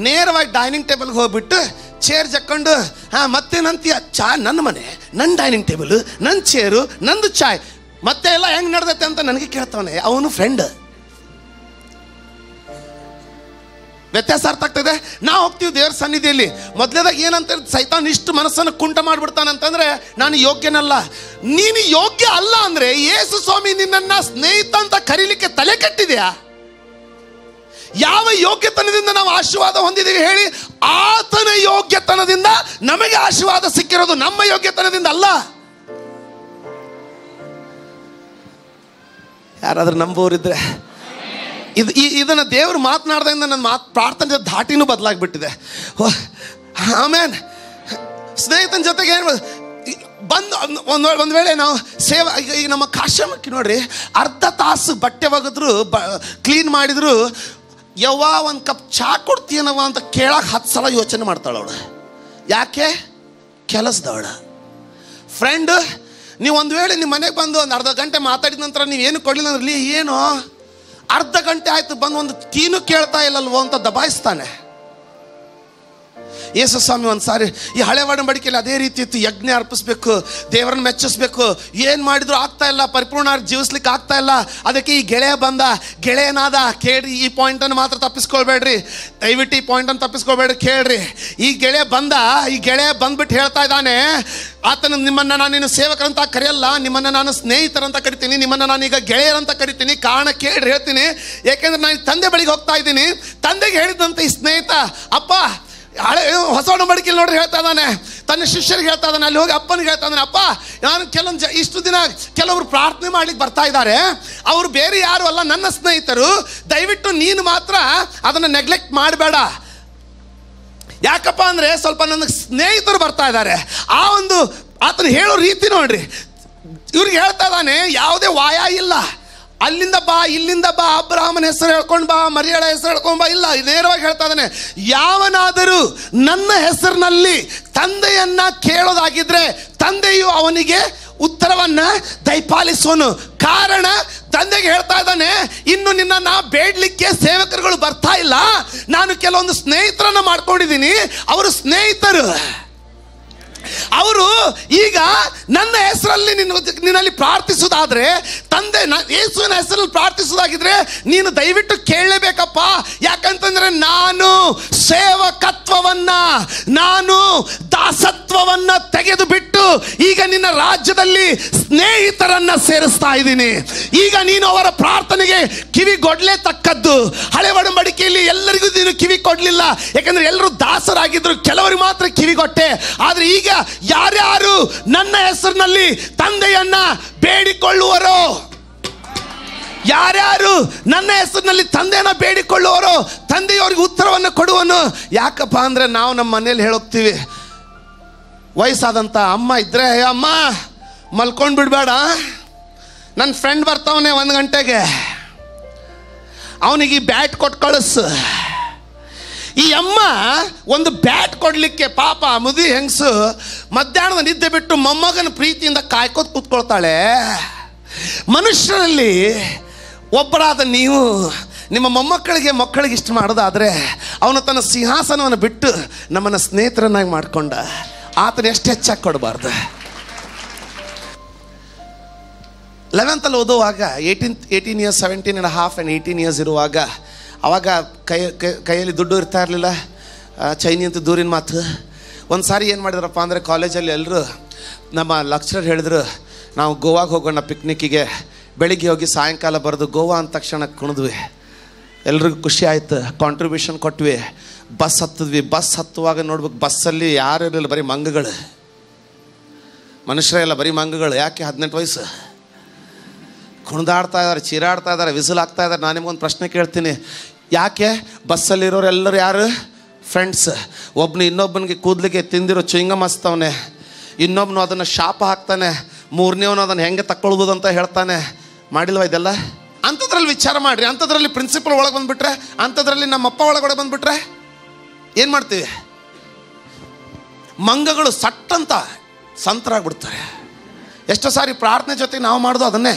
Speaker 1: ನೇರವಾಗಿ ಡೈನಿಂಗ್ ಟೇಬಲ್ಗೆ ಹೋಗ್ಬಿಟ್ಟು ಚೇರ್ ಜಕ್ಕೊಂಡು, ಮತ್ತೇನಂತೀಯ? ಚಾ ನನ್ನ ಮನೆ, ನನ್ನ ಡೈನಿಂಗ್ ಟೇಬಲು, ನನ್ನ ಚೇರು, ನಂದು ಚಾಯ್, ಮತ್ತೆ ಎಲ್ಲ ಹೆಂಗೆ ನಡೆದತ್ತೆ ಅಂತ ನನಗೆ ಕೇಳ್ತಾವನೆ. ಅವನು ಫ್ರೆಂಡ್. ವ್ಯತ್ಯಾಸ ಅರ್ಥ ಆಗ್ತದೆ. ನಾವು ಹೋಗ್ತೀವಿ ದೇವ್ರ ಸನ್ನಿಧಿಯಲ್ಲಿ, ಮೊದಲೇದಾಗ ಏನಂತ ಸೈತಾನ್ ಇಷ್ಟು ಮನಸ್ಸನ್ನು ಕುಂಟ ಮಾಡಿಬಿಡ್ತಾನಂತಂದ್ರೆ ನಾನು ಯೋಗ್ಯನಲ್ಲ. ನೀನು ಯೋಗ್ಯ ಅಲ್ಲ ಅಂದರೆ ಯೇಸು ಸ್ವಾಮಿ ನಿನ್ನನ್ನು ಸ್ನೇಹಿತ ಅಂತ ಕರೀಲಿಕ್ಕೆ ತಲೆ ಕೆಟ್ಟಿದೆಯಾ? ಯಾವ ಯೋಗ್ಯತನದಿಂದ ನಾವು ಆಶೀರ್ವಾದ ಹೊಂದಿದ್ದೀವಿ ಹೇಳಿ? ಆತನ ಯೋಗ್ಯತನದಿಂದ ನಮಗೆ ಆಶೀರ್ವಾದ ಸಿಕ್ಕಿರೋದು, ನಮ್ಮ ಯೋಗ್ಯತನದಿಂದ ಅಲ್ಲ. ಯಾರಾದ್ರೂ ನಂಬೋರಿದ್ರೆ ಇದನ್ನು ದೇವರು ಮಾತನಾಡ್ದಿಂದ ನನ್ನ ಪ್ರಾರ್ಥನೆ ಧಾಟಿನೂ ಬದಲಾಗಿಬಿಟ್ಟಿದೆ. ಆಮೇನ್. ಸ್ನೇಹಿತನ ಜೊತೆಗೆ ಏನು ಬಂದು ಒಂದು ವೇಳೆ ನಾವು ಈಗ ನಮ್ಮ ಕಾಶ್ಯಮಕ್ಕೆ ನೋಡ್ರಿ, ಅರ್ಧ ತಾಸು ಬಟ್ಟೆ ಒಗೆದ್ರು, ಕ್ಲೀನ್ ಮಾಡಿದ್ರು, ಯವ್ವ ಒಂದು ಕಪ್ ಚಹಾ ಕೊಡ್ತೀನವ ಅಂತ ಕೇಳಕ್ಕೆ 10 ಸಲ ಯೋಚನೆ ಮಾಡ್ತಾಳವಳು. ಯಾಕೆ? ಕೆಲಸದವಳು. ಫ್ರೆಂಡ್, ನೀವು ಒಂದು ವೇಳೆ ನಿಮ್ಮ ಮನೆಗೆ ಬಂದು ಒಂದು ಅರ್ಧ ಗಂಟೆ ಮಾತಾಡಿದ ನಂತರ ನೀವೇನು ಕೊಡಲಿಲ್ಲ ಅಂದ್ರಲ್ಲಿ, ಏನು ಅರ್ಧ ಗಂಟೆ ಆಯ್ತು ಬಂದು ಒಂದು ಟೀನು ಕೇಳ್ತಾ ಇಲ್ಲಲ್ವೋ ಅಂತ ದಬಾಯಿಸ್ತಾನೆ. ಯೇಸು ಸ್ವಾಮಿ ಒಂದು ಸಾರಿ ಈ ಹಳೆ ಒಡಂಬಡಿಕೆಯಲ್ಲಿ ಅದೇ ರೀತಿ ಇತ್ತು. ಯಜ್ಞ ಅರ್ಪಿಸ್ಬೇಕು, ದೇವರನ್ನು ಮೆಚ್ಚಿಸ್ಬೇಕು, ಏನು ಮಾಡಿದ್ರು ಆಗ್ತಾ ಇಲ್ಲ, ಪರಿಪೂರ್ಣ ಜೀವಿಸ್ಲಿಕ್ಕೆ ಆಗ್ತಾ ಇಲ್ಲ. ಅದಕ್ಕೆ ಈ ಗೆಳೆಯನಾದ ಕೇಳ್ರಿ, ಈ ಪಾಯಿಂಟನ್ನು ಮಾತ್ರ ತಪ್ಪಿಸ್ಕೊಳ್ಬೇಡ್ರಿ, ದಯವಿಟ್ಟು ಈ ಪಾಯಿಂಟನ್ನು ತಪ್ಪಿಸ್ಕೊಳ್ಬೇಡ್ರಿ, ಕೇಳ್ರಿ. ಈ ಗೆಳೆಯ ಬಂದ್ಬಿಟ್ಟು ಹೇಳ್ತಾ ಇದ್ದಾನೆ, ಆತನ ನಿಮ್ಮನ್ನು ನಾನೇನು ಸೇವಕರಂತ ಕರೆಯಲ್ಲ, ನಿಮ್ಮನ್ನು ನಾನು ಸ್ನೇಹಿತರಂತ ಕರಿತೀನಿ, ನಿಮ್ಮನ್ನು ನಾನೀಗ ಗೆಳೆಯರಂತ ಕರಿತೀನಿ. ಕಾರಣ ಕೇಳ್ರಿ, ಹೇಳ್ತೀನಿ. ಯಾಕೆಂದ್ರೆ ನಾನು ತಂದೆ ಬಳಿಗೆ ಹೋಗ್ತಾ ಇದ್ದೀನಿ. ತಂದೆಗೆ ಹೇಳಿದಂತೆ ಈ ಸ್ನೇಹಿತ, ಅಪ್ಪ ಹೊಸ ಒಡಂಬಡಿಕೆಯಲ್ಲಿ ನೋಡ್ರಿ ಹೇಳ್ತಾ ಇದ್ದಾನೆ, ತನ್ನ ಶಿಷ್ಯರಿಗೆ ಹೇಳ್ತಾ ಇದ್ದಾನೆ, ಅಲ್ಲಿ ಹೋಗಿ ಅಪ್ಪನಿಗೆ ಹೇಳ್ತಾ ಇದ್ದಾನೆ, ಅಪ್ಪ ನಾನು ಇಷ್ಟು ದಿನ ಕೆಲವರು ಪ್ರಾರ್ಥನೆ ಮಾಡ್ಲಿಕ್ಕೆ ಬರ್ತಾ ಇದ್ದಾರೆ, ಅವರು ಬೇರೆ ಯಾರು ಅಲ್ಲ, ನನ್ನ ಸ್ನೇಹಿತರು, ದಯವಿಟ್ಟು ನೀನು ಮಾತ್ರ ಅದನ್ನು ನೆಗ್ಲೆಕ್ಟ್ ಮಾಡಬೇಡ. ಯಾಕಪ್ಪ ಅಂದರೆ ಸ್ವಲ್ಪ ನನ್ನ ಸ್ನೇಹಿತರು ಬರ್ತಾ ಇದ್ದಾರೆ. ಆ ಒಂದು ಆತನು ಹೇಳೋ ರೀತಿ ನೋಡ್ರಿ. ಇವ್ರಿಗೆ ಹೇಳ್ತಾ ಇದ್ದಾನೆ, ಯಾವುದೇ ವಾಯ ಇಲ್ಲ, ಅಲ್ಲಿಂದ ಬಾ ಇಲ್ಲಿಂದ ಬಾ, ಅಬ್ರಹಾಮನ ಹೆಸರು ಹೇಳ್ಕೊಂಡು ಬಾ, ಮರಿಯಳ ಹೆಸರು ಹೇಳ್ಕೊಂಡು ಬಾ, ಇಲ್ಲ. ನೇರವಾಗಿ ಹೇಳ್ತಾ ಇದ್ದಾನೆ, ಯಾವನಾದರೂ ನನ್ನ ಹೆಸರಿನಲ್ಲಿ ತಂದೆಯನ್ನ ಕೇಳೋದಾಗಿದ್ರೆ ತಂದೆಯು ಅವನಿಗೆ ಉತ್ತರವನ್ನ ದಯಪಾಲಿಸುವನು. ಕಾರಣ ತಂದೆಗೆ ಹೇಳ್ತಾ ಇದ್ದಾನೆ, ಇನ್ನು ನಿನ್ನ ಬೇಡಲಿಕ್ಕೆ ಸೇವಕರುಗಳು ಬರ್ತಾ ಇಲ್ಲ, ನಾನು ಕೆಲವೊಂದು ಸ್ನೇಹಿತರನ್ನ ಮಾಡ್ಕೊಂಡಿದ್ದೀನಿ, ಅವರು ಸ್ನೇಹಿತರು, ಅವರು ಈಗ ನನ್ನ ಹೆಸರಲ್ಲಿ ನಿನ್ನಲ್ಲಿ ಪ್ರಾರ್ಥಿಸುವುದಾದ್ರೆ, ತಂದೆ ಯೇಸುವಿನ ಹೆಸರಲ್ಲಿ ಪ್ರಾರ್ಥಿಸುವುದಾಗಿದ್ರೆ ನೀನು ದಯವಿಟ್ಟು ಕೇಳಲೇಬೇಕಪ್ಪ. ಯಾಕಂತಂದ್ರೆ ನಾನು ಸೇವಕತ್ವವನ್ನ, ನಾನು ದಾಸತ್ವವನ್ನ ತೆಗೆದು ಬಿಟ್ಟು ಈಗ ನಿನ್ನ ರಾಜ್ಯದಲ್ಲಿ ಸ್ನೇಹಿತರನ್ನ ಸೇರಿಸ್ತಾ ಇದ್ದೀನಿ. ಈಗ ನೀನು ಅವರ ಪ್ರಾರ್ಥನೆಗೆ ಕಿವಿಗೊಡ್ಲೇತಕ್ಕದ್ದು. ಹಳೆ ಒಡಂಬಡಿಕೆಯಲ್ಲಿ ಎಲ್ಲರಿಗೂ ನೀನು ಕಿವಿ ಕೊಡ್ಲಿಲ್ಲ, ಯಾಕಂದ್ರೆ ಎಲ್ಲರೂ ದಾಸರಾಗಿದ್ರು, ಕೆಲವರಿಗೆ ಮಾತ್ರ ಕಿವಿಗೊಟ್ಟೆ. ಆದ್ರೆ ಈಗ ಯಾರ್ಯಾರು ನನ್ನ ಹೆಸರಿನಲ್ಲಿ ತಂದೆಯನ್ನ ಬೇಡಿಕೊಳ್ಳುವರೋ, ಯಾರ್ಯಾರು ನನ್ನ ಹೆಸರಿನಲ್ಲಿ ತಂದೆಯನ್ನ ಬೇಡಿಕೊಳ್ಳುವರೋ ತಂದೆಯವರಿಗೆ ಉತ್ತರವನ್ನು ಕೊಡುವನು. ಯಾಕಪ್ಪ ಅಂದ್ರೆ ನಾವು ನಮ್ಮ ಮನೇಲಿ ಹೇಳೋಗ್ತೀವಿ, ವಯಸ್ಸಾದಂಥ ಅಮ್ಮ ಇದ್ರೆ, ಅಮ್ಮ ಮಲ್ಕೊಂಡು ಬಿಡಬೇಡ, ನನ್ನ ಫ್ರೆಂಡ್ ಬರ್ತಾವನೆ 1 ಗಂಟೆಗೆ, ಅವನಿಗೆ ಬ್ಯಾಟ್ ಕೊಟ್ಟು ಕಳಿಸು. ಈ ಅಮ್ಮ ಒಂದು ಬ್ಯಾಟ್ ಕೊಡಲಿಕ್ಕೆ ಪಾಪ ಮುದಿ ಹೆಂಗಸು ಮಧ್ಯಾಹ್ನದ ನಿದ್ದೆ ಬಿಟ್ಟು ಮೊಮ್ಮಗನ ಪ್ರೀತಿಯಿಂದ ಕಾಯ್ಕೋತ ಕೂತ್ಕೊಳ್ತಾಳೆ. ಮನುಷ್ಯರಲ್ಲಿ ಒಬ್ಬರಾದ ನೀವು ನಿಮ್ಮ ಮಕ್ಕಳಿಗೆ ಇಷ್ಟ ಮಾಡೋದಾದರೆ ಅವನು ತನ್ನ ಸಿಂಹಾಸನವನ್ನು ಬಿಟ್ಟು ನಮ್ಮನ್ನು ಸ್ನೇಹಿತರನ್ನಾಗಿ ಮಾಡಿಕೊಂಡ. ಆತನ ಎಷ್ಟು ಹೆಚ್ಚಾಗಿ ಕೊಡಬಾರ್ದು. 11th ಓದುವಾಗ 18 years, 17.5 and 18 years ಇರುವಾಗ, ಆವಾಗ ಕೈಯಲ್ಲಿ ದುಡ್ಡು ಇರ್ತಾ ಇರಲಿಲ್ಲ. ಚೈನಿ ಅಂತ ದೂರಿನ ಮಾತು. ಒಂದು ಸಾರಿ ಏನು ಮಾಡಿದ್ರಪ್ಪ ಅಂದರೆ, ಕಾಲೇಜಲ್ಲಿ ಎಲ್ಲರೂ ನಮ್ಮ ಲೆಕ್ಚರರ್ ಹೇಳಿದ್ರು, ನಾವು ಗೋವಾಗೆ ಹೋಗೋಣ ಪಿಕ್ನಿಕ್ಕಿಗೆ. ಬೆಳಿಗ್ಗೆ ಹೋಗಿ ಸಾಯಂಕಾಲ ಬರೆದು ಗೋವಾ ಅಂದ ತಕ್ಷಣ ಕುಣಿದ್ವಿ. ಎಲ್ರಿಗೂ ಖುಷಿ ಆಯ್ತು, ಕಾಂಟ್ರಿಬ್ಯೂಷನ್ ಕೊಟ್ವಿ. ಬಸ್ ಹತ್ತಿದ್ವಿ. ಬಸ್ ಹತ್ತುವಾಗ ನೋಡ್ಬೇಕು, ಬಸ್ಸಲ್ಲಿ ಯಾರು ಇರಲಿಲ್ಲ, ಬರೀ ಮಂಗಗಳು. ಮನುಷ್ಯರೇ ಎಲ್ಲ ಬರೀ ಮಂಗಗಳು. ಯಾಕೆ? 18 ವಯಸ್ಸು. ಕುಣಿದಾಡ್ತಾ ಇದ್ದಾರೆ, ಚೀರಾಡ್ತಾ ಇದ್ದಾರೆ, ವಿಸಿಲ್ ಆಗ್ತಾ ಇದ್ದಾರೆ. ನಾನು ನಿಮ್ಗೊಂದು ಪ್ರಶ್ನೆ ಕೇಳ್ತೀನಿ, ಯಾಕೆ? ಬಸ್ಸಲ್ಲಿರೋರು ಎಲ್ಲರೂ ಯಾರು? ಫ್ರೆಂಡ್ಸ್. ಒಬ್ಬನು ಇನ್ನೊಬ್ಬನಿಗೆ ಕೂದಲಿಗೆ ತಿಂದಿರೋ ಚುಯಿಂಗಮ್ ಹಚ್ತವನೆ, ಇನ್ನೊಬ್ಬನು ಅದನ್ನು ಶಾಪ ಹಾಕ್ತಾನೆ, ಮೂರನೇವನು ಅದನ್ನು ಹೆಂಗೆ ತಕ್ಕೊಳ್ಬೋದು ಅಂತ ಹೇಳ್ತಾನೆ. ಮಾಡಿಲ್ವ ಇದೆಲ್ಲ? ಅಂಥದ್ರಲ್ಲಿ ವಿಚಾರ ಮಾಡಿರಿ. ಅಂಥದ್ರಲ್ಲಿ ಪ್ರಿನ್ಸಿಪಲ್ ಒಳಗೆ ಬಂದುಬಿಟ್ರೆ, ಅಂಥದ್ರಲ್ಲಿ ನಮ್ಮಪ್ಪ ಒಳಗಡೆ ಬಂದುಬಿಟ್ರೆ ಏನು ಮಾಡ್ತೀವಿ? ಮಂಗಗಳು ಸಟ್ಟಂತ ಸಂತರಾಗ್ಬಿಡ್ತಾರೆ. ಎಷ್ಟೋ ಸಾರಿ ಪ್ರಾರ್ಥನೆ ಜೊತೆಗೆ ನಾವು ಮಾಡೋದು ಅದನ್ನೇ.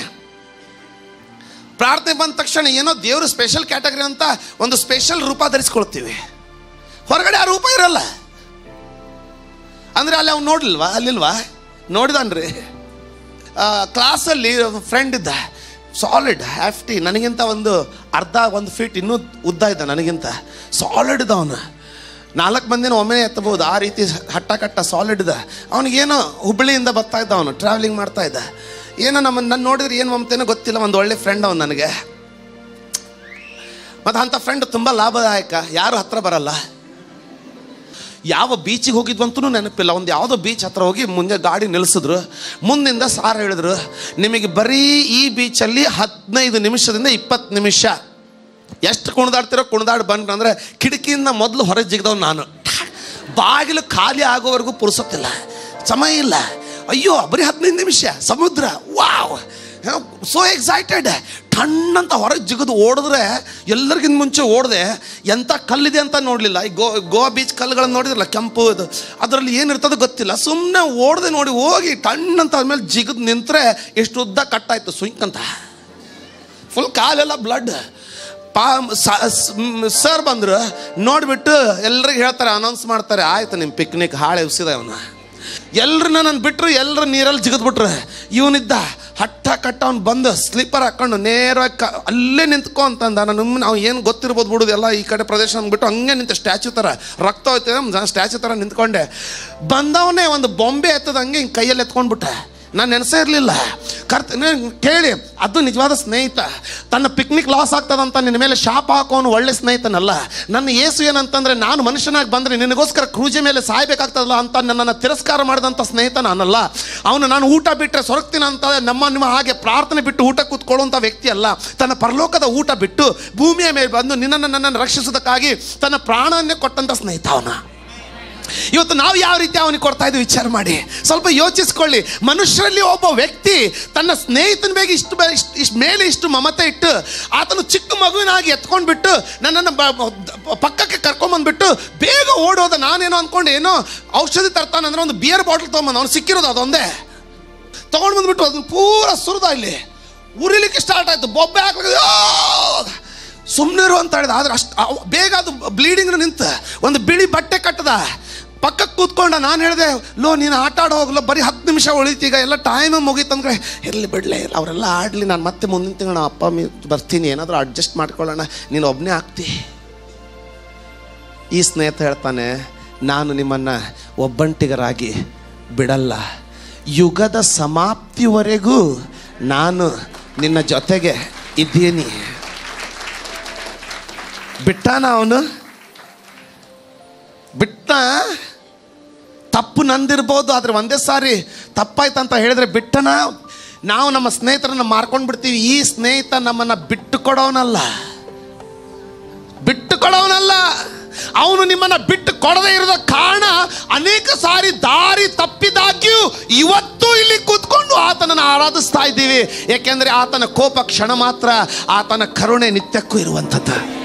Speaker 1: ಪ್ರಾರ್ಥನೆ ಬಂದ ತಕ್ಷಣ ಏನೋ ದೇವರು ಸ್ಪೆಷಲ್ ಕ್ಯಾಟಗರಿ ಅಂತ ಒಂದು ಸ್ಪೆಷಲ್ ರೂಪ ಧರಿಸ್ಕೊಳ್ತೀವಿ. ಹೊರಗಡೆ ಆ ರೂಪ ಇರಲ್ಲ. ಅಂದರೆ ಅಲ್ಲಿ ಅವ್ನು ನೋಡ್ಲಿಲ್ವಾ? ಅಲ್ಲಿಲ್ವಾ? ನೋಡಿದನ್ರಿ. ಕ್ಲಾಸಲ್ಲಿ ಫ್ರೆಂಡ್ ಇದ್ದ, ಸಾಲಿಡ್ ಹ್ಯಾಫ್ಟಿ, ನನಗಿಂತ ಒಂದು ಫೀಟ್ ಇನ್ನೂ ಉದ್ದ ಇದ್ದ, ನನಗಿಂತ ಸಾಲಿಡ್ ಇದ್ದ. ಅವನು 4 ಮಂದಿನ ಒಮ್ಮೆ ಎತ್ತಬಹುದು, ಆ ರೀತಿ ಹಟ್ಟ ಸಾಲಿಡ್ ಇದ್ದ. ಅವನಿಗೇನೋ ಹುಬ್ಬಳ್ಳಿಯಿಂದ ಬರ್ತಾ ಇದ್ದ, ಅವನು ಟ್ರಾವೆಲಿಂಗ್ ಮಾಡ್ತಾ ಇದ್ದ. ಏನೋ ನನ್ನ ನೋಡಿದ್ರೆ ಏನು ಮಮತೇನೋ ಗೊತ್ತಿಲ್ಲ, ಒಂದು ಒಳ್ಳೆ ಫ್ರೆಂಡ್ ಅವನು ನನಗೆ. ಮತ್ತು ಅಂಥ ಫ್ರೆಂಡ್ ತುಂಬ ಲಾಭದಾಯಕ, ಯಾರು ಹತ್ರ ಬರಲ್ಲ. ಯಾವ ಬೀಚಿಗೆ ಹೋಗಿದ್ವಂತೂ ನೆನಪಿಲ್ಲ. ಒಂದು ಯಾವುದೋ ಬೀಚ್ ಹತ್ರ ಹೋಗಿ ಮುಂದೆ ಗಾಡಿ ನಿಲ್ಲಿಸಿದ್ರು. ಮುಂದಿಂದ ಸಾರ್ ಹೇಳಿದ್ರು, ನಿಮಗೆ ಬರೀ ಈ ಬೀಚಲ್ಲಿ 15 ನಿಮಿಷದಿಂದ 20 ನಿಮಿಷ ಎಷ್ಟು ಕುಣಿದಾಡ್ತಿರೋ ಕುಣಿದಾಡಿ ಬಂದ್ರಿ ಅಂದರೆ, ಕಿಟಕಿಯಿಂದ ಮೊದಲು ಹೊರಗೆ ಜಿಗ್ದವ್ ನಾನು. ಬಾಗಿಲು ಖಾಲಿ ಆಗೋವರೆಗೂ ಪುರುಸೊತ್ತಿಲ್ಲ, ಸಮಯ ಇಲ್ಲ. ಅಯ್ಯೋ ಬರೀ 15 ನಿಮಿಷ ಸಮುದ್ರ, ವಾವ್, ಸೋ ಎಕ್ಸೈಟೆಡ್. ಟಣ್ಣಂತ ಹೊರಗೆ ಜಿಗಿದು ಓಡಿದ್ರೆ, ಎಲ್ಲರಿಗಿಂತ ಮುಂಚೆ ಓಡಿದೆ. ಎಂಥ ಕಲ್ಲಿದೆ ಅಂತ ನೋಡಲಿಲ್ಲ. ಈ ಗೋವಾ ಬೀಚ್ ಕಲ್ಲುಗಳನ್ನು ನೋಡಿದ್ರಲ್ಲ, ಕೆಂಪು ಇದು, ಅದರಲ್ಲಿ ಏನಿರ್ತದೋ ಗೊತ್ತಿಲ್ಲ. ಸುಮ್ಮನೆ ಓಡದೆ ನೋಡಿ ಹೋಗಿ ಟಣ್ಣಂತ ಆದ್ಮೇಲೆ ಜಿಗಿದು ನಿಂತರೆ ಎಷ್ಟು ಉದ್ದ ಕಟ್ಟಾಯಿತು, ಸುಂಕಂತ ಫುಲ್ ಕಾಲೆಲ್ಲ ಬ್ಲಡ್. ಸರ್ ಬಂದರು, ನೋಡಿಬಿಟ್ಟು ಎಲ್ರಿಗೆ ಹೇಳ್ತಾರೆ, ಅನೌನ್ಸ್ ಮಾಡ್ತಾರೆ, ಆಯ್ತು ನಿಮ್ಮ ಪಿಕ್ನಿಕ್ ಹಾಳೆ ಉಸಿದ ಅವನು. ಎಲ್ಲರನ್ನ ನಾನು ಬಿಟ್ಟರು, ಎಲ್ಲರೂ ನೀರಲ್ಲಿ ಜಿಗಿದ್ಬಿಟ್ರು. ಇವನಿದ್ದ ಹಟ್ಟ ಕಟ್ಟ ಅವ್ನು ಬಂದು ಸ್ಲೀಪರ್ ಹಾಕ್ಕೊಂಡು ನೇರವಾಗಿ ಅಲ್ಲೇ ನಿಂತ್ಕೊ ಅಂತಂದ. ನಾವು ಏನು ಗೊತ್ತಿರ್ಬೋದು ಬಿಡೋದು, ಎಲ್ಲ ಈ ಕಡೆ ಪ್ರದೇಶ ಅಂದ್ಬಿಟ್ಟು ಹಂಗೆ ನಿಂತ ಸ್ಟ್ಯಾಚ್ಯೂ ಥರ, ರಕ್ತ ಹೋಯ್ತದೆ ಸ್ಟ್ಯಾಚ್ಯೂ ಥರ ನಿಂತ್ಕೊಂಡೆ. ಬಂದವನೇ ಒಂದು ಬೊಂಬೆ ಎತ್ತದ ಹಂಗೆ ಹಿಂಗೆ ಕೈಯಲ್ಲಿ ಎತ್ಕೊಂಡ್ಬಿಟ್ಟೆ. ನಾನು ನೆನೆಸೇ ಇರಲಿಲ್ಲ. ಕೇಳಿ, ಅದು ನಿಜವಾದ ಸ್ನೇಹಿತ. ತನ್ನ ಪಿಕ್ನಿಕ್ ಲಾಸ್ ಆಗ್ತದಂತ ನಿನ್ನ ಮೇಲೆ ಶಾಪ ಹಾಕೋನು ಒಳ್ಳೆ ಸ್ನೇಹಿತನಲ್ಲ. ನನ್ನ ಯೇಸು ಏನಂತಂದರೆ, ನಾನು ಮನುಷ್ಯನಾಗಿ ಬಂದರೆ ನಿನಗೋಸ್ಕರ ಕ್ರೂಜೆ ಮೇಲೆ ಸಾಯ್ಬೇಕಾಗ್ತದಲ್ಲ ಅಂತ ನನ್ನನ್ನು ತಿರಸ್ಕಾರ ಮಾಡಿದಂಥ ಸ್ನೇಹಿತ ನಾನಲ್ಲ. ಅವನು ನಾನು ಊಟ ಬಿಟ್ಟರೆ ಸೊರಗ್ತೀನಿ ಅಂತ ನಿಮ್ಮ ಹಾಗೆ ಪ್ರಾರ್ಥನೆ ಬಿಟ್ಟು ಊಟ ಕೂತ್ಕೊಳ್ಳುವಂಥ ವ್ಯಕ್ತಿ ಅಲ್ಲ. ತನ್ನ ಪರಲೋಕದ ಊಟ ಬಿಟ್ಟು ಭೂಮಿಯ ಮೇಲೆ ಬಂದು ನನ್ನನ್ನು ರಕ್ಷಿಸೋದಕ್ಕಾಗಿ ತನ್ನ ಪ್ರಾಣವನ್ನೇ ಕೊಟ್ಟಂಥ ಸ್ನೇಹಿತ ಅವನ. ಇವತ್ತು ನಾವು ಯಾವ ರೀತಿ ಅವನಿಗೆ ಕೊಡ್ತಾ ಇದ್ದೀವಿ ವಿಚಾರ ಮಾಡಿ, ಸ್ವಲ್ಪ ಯೋಚಿಸ್ಕೊಳ್ಳಿ. ಮನುಷ್ಯರಲ್ಲಿ ಒಬ್ಬ ವ್ಯಕ್ತಿ ತನ್ನ ಸ್ನೇಹಿತನ ಬಗ್ಗೆ ಇಷ್ಟು ಮೇಲೆ ಇಷ್ಟು ಮಮತೆ ಇಟ್ಟು, ಆತನು ಚಿಕ್ಕ ಮಗುವಿನಾಗಿ ಎತ್ಕೊಂಡ್ಬಿಟ್ಟು ನನ್ನನ್ನು ಪಕ್ಕಕ್ಕೆ ಕರ್ಕೊಂಬಂದ್ಬಿಟ್ಟು ಬೇಗ ಓಡೋದ. ನಾನೇನೋ ಅಂದ್ಕೊಂಡು ಏನೋ ಔಷಧಿ ತರ್ತಾನಂದ್ರೆ ಒಂದು ಬಿಯರ್ ಬಾಟಲ್ ತೊಗೊಂಬಂದು, ಅವ್ನು ಸಿಕ್ಕಿರೋದು ಅದೊಂದೇ ತೊಗೊಂಡು ಬಂದ್ಬಿಟ್ಟು ಅದನ್ನು ಪೂರ ಸುರಿದ, ಇಲ್ಲಿ ಉರಿಲಿಕ್ಕೆ ಸ್ಟಾರ್ಟ್ ಆಯಿತು. ಬೊಬ್ಬೆ ಹಾಕಲಿಕ್ಕೆ ಸುಮ್ಮನೆ ಇರು ಅಂತ ಹೇಳಿದ. ಆದರೆ ಅಷ್ಟು ಬೇಗ ಅದು ಬ್ಲೀಡಿಂಗ್ ನಿಂತು ಒಂದು ಬಿಳಿ ಬಟ್ಟೆ ಕಟ್ಟದ, ಪಕ್ಕಕ್ಕೆ ಕೂತ್ಕೊಂಡ. ನಾನು ಹೇಳಿದೆ, ನೀನು ಆಟ ಆಡೋ ಹೋಗಲ್ಲ, ಬರೀ 10 ನಿಮಿಷ ಉಳಿತೀಗ, ಎಲ್ಲ ಟೈಮ್ ಮುಗೀತಂದ್ರೆ ಇರಲಿ ಬಿಡಲೇ, ಅವರೆಲ್ಲ ಆಡಲಿ, ನಾನು ಮತ್ತೆ ಮುಂದಿನ ತಿಂಗಳು ಅಪ್ಪ ಬರ್ತೀನಿ, ಏನಾದರೂ ಅಡ್ಜಸ್ಟ್ ಮಾಡ್ಕೊಳ್ಳೋಣ, ನೀನು ಒಬ್ಬನೇ ಆಗ್ತಿ. ಈ ಸ್ನೇಹಿತ ಹೇಳ್ತಾನೆ, ನಾನು ನಿಮ್ಮನ್ನು ಒಬ್ಬಂಟಿಗರಾಗಿ ಬಿಡಲ್ಲ, ಯುಗದ ಸಮಾಪ್ತಿವರೆಗೂ ನಾನು ನಿನ್ನ ಜೊತೆಗೆ ಇದ್ದೀನಿ. ಬಿಟ್ಟಾನ ಅವನು? ಬಿಟ್ಟ. ತಪ್ಪು ನಂದಿರ್ಬೋದು, ಆದರೆ ಒಂದೇ ಸಾರಿ ತಪ್ಪಾಯ್ತಂತ ಹೇಳಿದ್ರೆ ಬಿಟ್ಟನ. ನಾವು ನಮ್ಮ ಸ್ನೇಹಿತರನ್ನು ಮಾರ್ಕೊಂಡು ಬಿಡ್ತೀವಿ. ಈ ಸ್ನೇಹಿತ ನಮ್ಮನ್ನು ಬಿಟ್ಟು ಕೊಡೋನಲ್ಲ. ಅವನು ನಿಮ್ಮನ್ನು ಬಿಟ್ಟು ಕೊಡದೇ ಇರೋದ ಕಾರಣ ಅನೇಕ ಸಾರಿ ದಾರಿ ತಪ್ಪಿದಾಗ್ಯೂ ಇವತ್ತು ಇಲ್ಲಿ ಕೂತ್ಕೊಂಡು ನಂಬಿಕೊಂಡು ಆತನನ್ನು ಆರಾಧಿಸ್ತಾ ಇದ್ದೀವಿ. ಏಕೆಂದರೆ ಆತನ ಕೋಪ ಕ್ಷಣ ಮಾತ್ರ, ಆತನ ಕರುಣೆ ನಿತ್ಯಕ್ಕೂ ಇರುವಂಥದ್ದು.